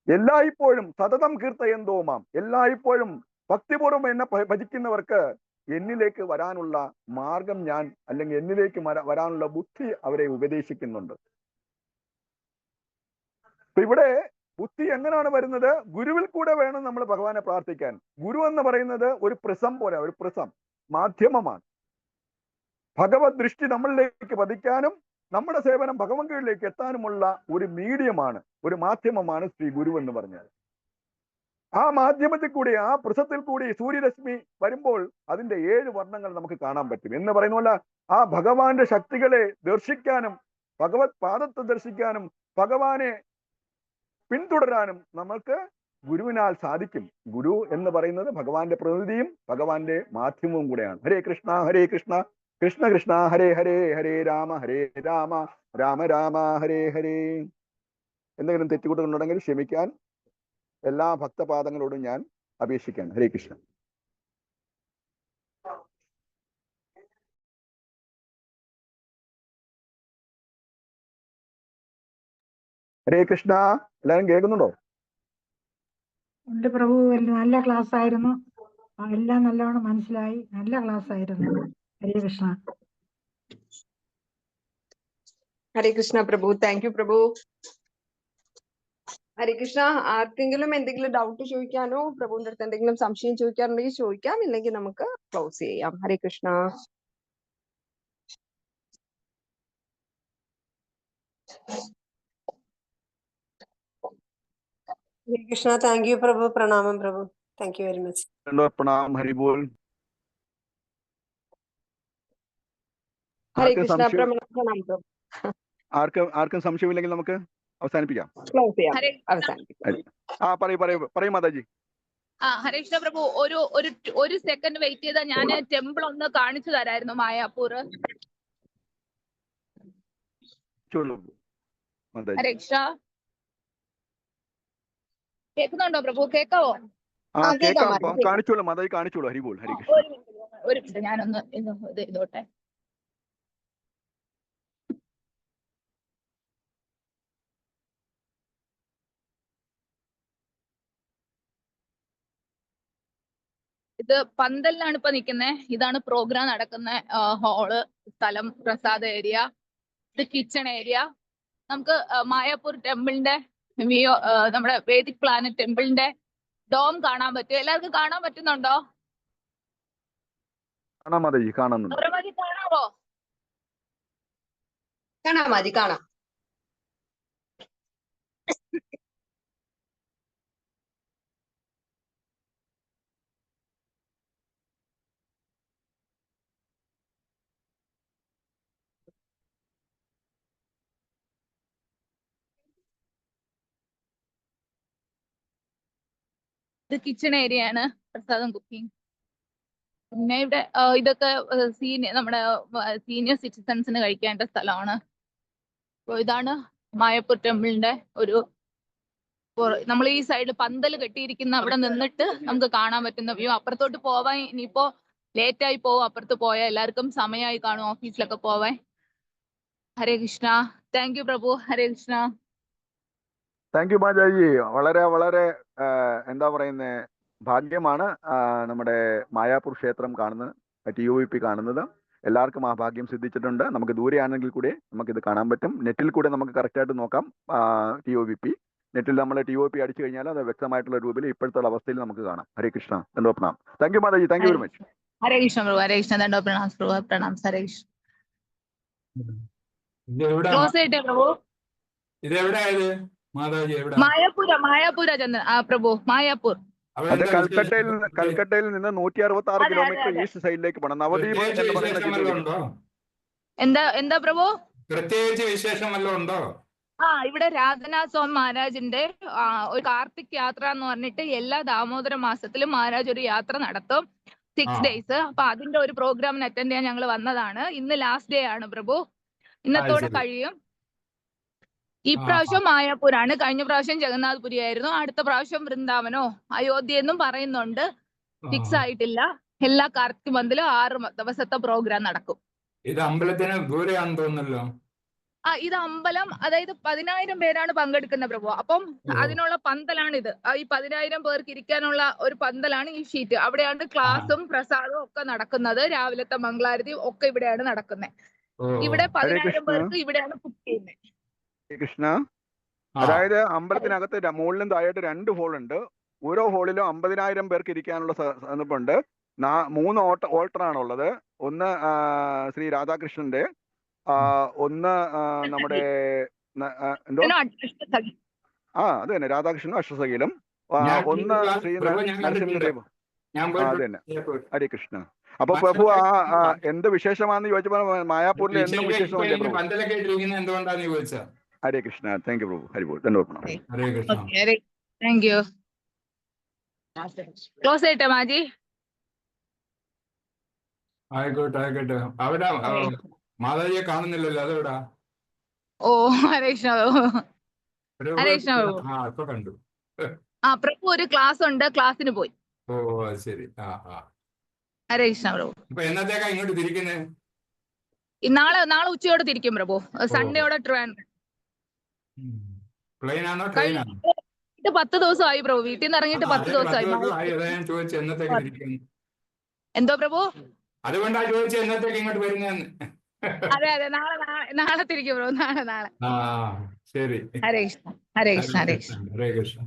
എല്ലായ്പ്പോഴും സതതം കീർത്തയന്തോ മാം, എല്ലായ്പ്പോഴും ഭക്തിപൂർവ്വം എന്നെ ഭജിക്കുന്നവർക്ക് എന്നിലേക്ക് വരാനുള്ള മാർഗം ഞാൻ, അല്ലെങ്കിൽ എന്നിലേക്ക് വരാനുള്ള ബുദ്ധി അവരെ ഉപദേശിക്കുന്നുണ്ട്. ഇവിടെ ബുദ്ധി എങ്ങനെയാണ് വരുന്നത്? ഗുരുവിൽ കൂടെ വേണം നമ്മൾ ഭഗവാനെ പ്രാർത്ഥിക്കാൻ. ഗുരു എന്ന് പറയുന്നത് ഒരു പ്രിസം പോലെ, ഒരു പ്രിസം മാധ്യമമാണ്. ഭഗവത് ദൃഷ്ടി നമ്മളിലേക്ക് പതിക്കാനും നമ്മുടെ സേവനം ഭഗവൻകീഴിലേക്ക് എത്താനുമുള്ള ഒരു മീഡിയമാണ്, ഒരു മാധ്യമമാണ് ശ്രീ ഗുരു എന്ന് പറഞ്ഞാൽ. ആ മാധ്യമത്തിൽ കൂടി, ആ പ്രിസത്തിൽ കൂടി സൂര്യരശ്മി വരുമ്പോൾ അതിന്റെ 7 വർണ്ണങ്ങൾ നമുക്ക് കാണാൻ പറ്റും എന്ന് പറയുന്ന പോലെ ആ ഭഗവാന്റെ ശക്തികളെ ദർശിക്കാനും ഭഗവത് പാദത്തെ ദർശിക്കാനും ഭഗവാനെ പിന്തുടരാനും നമ്മൾക്ക് ഗുരുവിനാൽ സാധിക്കും. ഗുരു എന്ന് പറയുന്നത് ഭഗവാന്റെ പ്രതിനിധിയും ഭഗവാന്റെ മാധ്യമവും കൂടെയാണ്. ഹരേ കൃഷ്ണ ഹരേ കൃഷ്ണ കൃഷ്ണ കൃഷ്ണ ഹരേ ഹരേ ഹരേ രാമ രാമ രാമ ഹരേ ഹരേ. എന്തെങ്കിലും തെറ്റുകുട്ടുകളുണ്ടെങ്കിൽ ക്ഷമിക്കാൻ എല്ലാ ഭക്തപാദങ്ങളോടും ഞാൻ അപേക്ഷിക്കാൻ. ഹരേ കൃഷ്ണ. ഹരേ കൃഷ്ണ. എല്ലാരും കേൾക്കുന്നുണ്ടോ? ഉണ്ട് പ്രഭു. നല്ല ക്ലാസ് ആയിരുന്നു. എല്ലാം നല്ലവണ്ണം മനസ്സിലായി. നല്ല ക്ലാസ് ആയിരുന്നു. ഹരേ കൃഷ്ണ. ഹരേ കൃഷ്ണ പ്രഭു. താങ്ക് യു പ്രഭു. ഹരേ കൃഷ്ണ. ആർക്കെങ്കിലും എന്തെങ്കിലും ഡൗട്ട് ചോദിക്കാനോ പ്രഭുവിന്റെ അടുത്ത് എന്തെങ്കിലും സംശയം ചോദിക്കാറുണ്ടെങ്കിൽ ചോദിക്കാം, ഇല്ലെങ്കിൽ നമുക്ക് ക്ലോസ് ചെയ്യാം. ഹരേ Krishna. Hare Krishna, thank you, Prabhu. Pranamam, Prabhu. Thank you very much. Pranam. ഹരിബോൾ. ഹരേ കൃഷ്ണ. പ്രണാം പ്രഭു. ആർക്കും സംശയമില്ലെങ്കിൽ നമുക്ക് അവസാനിപ്പിക്കാം. ക്ലോസ് ചെയ്യാം. അവസാനിപ്പിക്കാം. പറയൂ മാതാജി. ഹരേ കൃഷ്ണ പ്രഭു. ഒരു സെക്കൻഡ് വെയിറ്റ് ചെയ്താൽ ഞാൻ ടെമ്പിൾ ഒന്ന് കാണിച്ചു തരായിരുന്നു, മായാപൂർ. ഹരേ കൃഷ്ണ. കേൾക്കുന്നുണ്ടോ പ്രഭു? കേൾക്കാവോ? കാണിച്ചോളൂ മാതാജി, കാണിച്ചോളൂ. ഹരിബോൾ. ഹരി കൃഷ്ണ. ഒരു മിനിറ്റ്, ഞാനൊന്ന് ഇത് ചെയ്തോട്ടെ. ഇത് പന്തലിലാണ് ഇപ്പൊ നിൽക്കുന്നത്. ഇതാണ് പ്രോഗ്രാം നടക്കുന്ന ഹാള്, സ്ഥലം, പ്രസാദ ഏരിയ. ഇത് കിച്ചൺ ഏരിയ. നമുക്ക് മായാപൂർ ടെമ്പിളിന്റെ നമ്മുടെ വേദിക് പ്ലാനറ്റ് ടെമ്പിളിന്റെ ഡോം കാണാൻ പറ്റും. എല്ലാവർക്കും കാണാൻ പറ്റുന്നുണ്ടോ? കാണാം മാതാജി, കാണുന്നുണ്ട്. കാണാവോ? കാണാം മതി, കാണാം. ഇത് കിച്ചൺ ഏരിയ ആണ്, പ്രസാദം കുക്കിംഗ്. പിന്നെ ഇവിടെ ഇതൊക്കെ നമ്മുടെ സീനിയർ സിറ്റിസൺസിന് കഴിക്കേണ്ട സ്ഥലമാണ്. അപ്പോൾ ഇതാണ് മായാപൂർ ടെമ്പിളിന്റെ നമ്മൾ ഈ സൈഡിൽ പന്തൽ കെട്ടിയിരിക്കുന്ന അവിടെ നിന്നിട്ട് നമുക്ക് കാണാൻ പറ്റുന്ന വ്യൂ. അപ്പുറത്തോട്ട് പോവാൻ ഇനിയിപ്പോ ലേറ്റ് ആയി പോവും. അപ്പുറത്ത് പോയാൽ എല്ലാവർക്കും സമയമായി കാണും ഓഫീസിലൊക്കെ പോവാൻ. ഹരേ കൃഷ്ണ. താങ്ക് യു പ്രഭു. ഹരേ കൃഷ്ണ. താങ്ക് യു മാതാജി. വളരെ വളരെ എന്താ പറയുന്നത്, ഭാഗ്യമാണ് നമ്മുടെ മായാപൂർ ക്ഷേത്രം കാണുന്നത്, TOVP കാണുന്നത്. എല്ലാവർക്കും ആ ഭാഗ്യം സിദ്ധിച്ചിട്ടുണ്ട്. നമുക്ക് ദൂരെയാണെങ്കിൽ കൂടെ നമുക്കിത് കാണാൻ പറ്റും. നെറ്റിൽ കൂടെ നമുക്ക് കറക്റ്റായിട്ട് നോക്കാം. TOVP നെറ്റിൽ നമ്മൾ TOP അടിച്ചു കഴിഞ്ഞാൽ അത് വ്യക്തമായിട്ടുള്ള രൂപയിൽ ഇപ്പോഴത്തെ അവസ്ഥയിൽ നമുക്ക് കാണാം. ഹരേ കൃഷ്ണ. ദണ്ഡോപ്രണാം. താങ്ക് യു മാതാജി. Thank you very much. Hare Krishna പ്രഭു. ഹരേ കൃഷ്ണ. ദണ്ഡോപ്രണാം പ്രഭു. പ്രണാം. ഹരേ കൃഷ്ണ. ഇത് എവിടെ ക്ലോസ് ചെയ്യട്ടെ പ്രഭു. ഇത് എവിടെയായത് മാതാജി എവിടെ മായാപൂര ചന്ദ്രൻ പ്രഭു, മായാപൂർ. അവിടെ അത് എന്താ കൽക്കട്ടയിൽ വിശേഷം? കൽക്കട്ടയിൽ നിന്ന് 166 അതെ, കിലോമീറ്റർ അതെ. ഈസ്റ്റ് സൈഡിലേക്ക് പോകണം. നവദ്വീപ് പ്രത്യേകിച്ച് എന്ന് പറയുന്ന വിശേഷം ജില്ലയിൽ. വല്ലതും ഉണ്ടോ? എന്താ പ്രഭു? പ്രത്യേകിച്ച് വിശേഷം വല്ലതും ഉണ്ടോ? ഇവിടെ രാധനാഥ് സ്വാമി മഹാരാജിന്റെ ഒരു കാർത്തിക് യാത്ര എന്ന് പറഞ്ഞിട്ട് എല്ലാ ദാമോദര മാസത്തിലും മഹാരാജ് ഒരു യാത്ര നടത്തും 6 days. അപ്പൊ അതിന്റെ ഒരു പ്രോഗ്രാമിന് അറ്റൻഡ് ചെയ്യാൻ ഞങ്ങൾ വന്നതാണ്. ഇന്ന് ലാസ്റ്റ് ഡേ ആണ് പ്രഭു, ഇന്നത്തോടെ ശരി. കഴിയും. ഈ പ്രാവശ്യം മായാപൂരാണ്, കഴിഞ്ഞ പ്രാവശ്യം ജഗന്നാഥ്പുരി ആയിരുന്നു, അടുത്ത പ്രാവശ്യം വൃന്ദാവനോ അയോധ്യ എന്നും പറയുന്നുണ്ട്. ഫിക്സ് ആയിട്ടില്ല. എല്ലാ കാർത്തിക് മന്തിലും 6 ദിവസത്തെ പ്രോഗ്രാം നടക്കും. ഇത് അമ്പലത്തിന് ദൂരെയാണെന്ന് തോന്നുന്നല്ലോ. ഇത് അമ്പലം, അതായത് 10,000 പേരാണ് പങ്കെടുക്കുന്ന പ്രഭു. അപ്പം അതിനുള്ള പന്തലാണ് ഇത്. ഈ 10,000 പേർക്ക് ഇരിക്കാനുള്ള ഒരു പന്തലാണ് ഈ ഷീറ്റ്. അവിടെയാണ് ക്ലാസ്സും പ്രസാദവും ഒക്കെ നടക്കുന്നത്. രാവിലത്തെ മംഗളാരതിയും ഒക്കെ ഇവിടെയാണ് നടക്കുന്നത്. ഇവിടെ 10,000 പേർക്ക് ഇവിടെയാണ് കുക്ക് ചെയ്യുന്നത്. കൃഷ്ണ, അതായത് അമ്പലത്തിനകത്ത് മുകളിലും താഴെയായിട്ട് 2 ഹോൾ ഉണ്ട്. ഓരോ ഹോളിലും 50,000 പേർക്ക് ഇരിക്കാനുള്ള സന്ദർഭമുണ്ട്. 3 ഓൾട്ടറാണുള്ളത്. ഒന്ന് ശ്രീ രാധാകൃഷ്ണന്റെ, ഒന്ന് നമ്മുടെ എന്തോ അത് തന്നെ രാധാകൃഷ്ണനും അഷ്ടസഖിയിലും, ഒന്ന് ശ്രീ നരസിംഹദേവ്. അത് തന്നെ, ഹരേ കൃഷ്ണ. അപ്പൊ പ്രഭു എന്ത് വിശേഷമാണെന്ന് ചോദിച്ചപ്പോ മായാപൂരിൽ എന്തും വിശേഷമല്ലേ പ്രഭു? എന്തുകൊണ്ടാന്ന് ചോദിച്ചാ. ഹരേ കൃഷ്ണ. Thank you Prabhu. ഹരി ബോൾ. ധന്യവാദം. Hare Krishna. Thank you. Close ചെയ്യട്ടെ മാജി? ആയിക്കോട്ടെ. അവിടെ മാതാജിയെ കാണുന്നില്ലല്ലോ, അതെവിടാ? ഹരേ കൃഷ്ണ. ഹരേ കൃഷ്ണ പ്രഭു. ഇപ്പൊ കണ്ടു. പ്രഭു ഒരു ക്ലാസ് ഉണ്ട്, ക്ലാസ്സിന് പോയി. അത് ശരി. ഹരേ കൃഷ്ണ പ്രഭു. ഇപ്പൊ എന്നത്തേക്കാ ഇങ്ങോട്ട് തിരിക്കുന്നത്? നാളെ ഉച്ചയോടെ തിരിക്കും പ്രഭു. സൺഡേയോടെ ട്രിവാൻഡ്രം. പ്ലെയിനാണോ ട്രെയിനാണോ? 10 ദിവസമായി പ്രഭു, വീട്ടിൽ നിന്ന് ഇറങ്ങിയിട്ട് 10 ദിവസമായി. ഞാൻ ചോദിച്ചത് എന്നത്തേക്ക് തിരിക്കുന്നു. എന്തോ പ്രഭു? അതുകൊണ്ടാ ചോദിച്ചത് എന്നത്തേക്ക് ഇങ്ങോട്ട് വരുന്നതെന്ന്. അതെ നാളെ തിരിക്കും പ്രഭു. നാളെ. ശരി. ഹരേ കൃഷ്ണ. ഹരേ കൃഷ്ണ.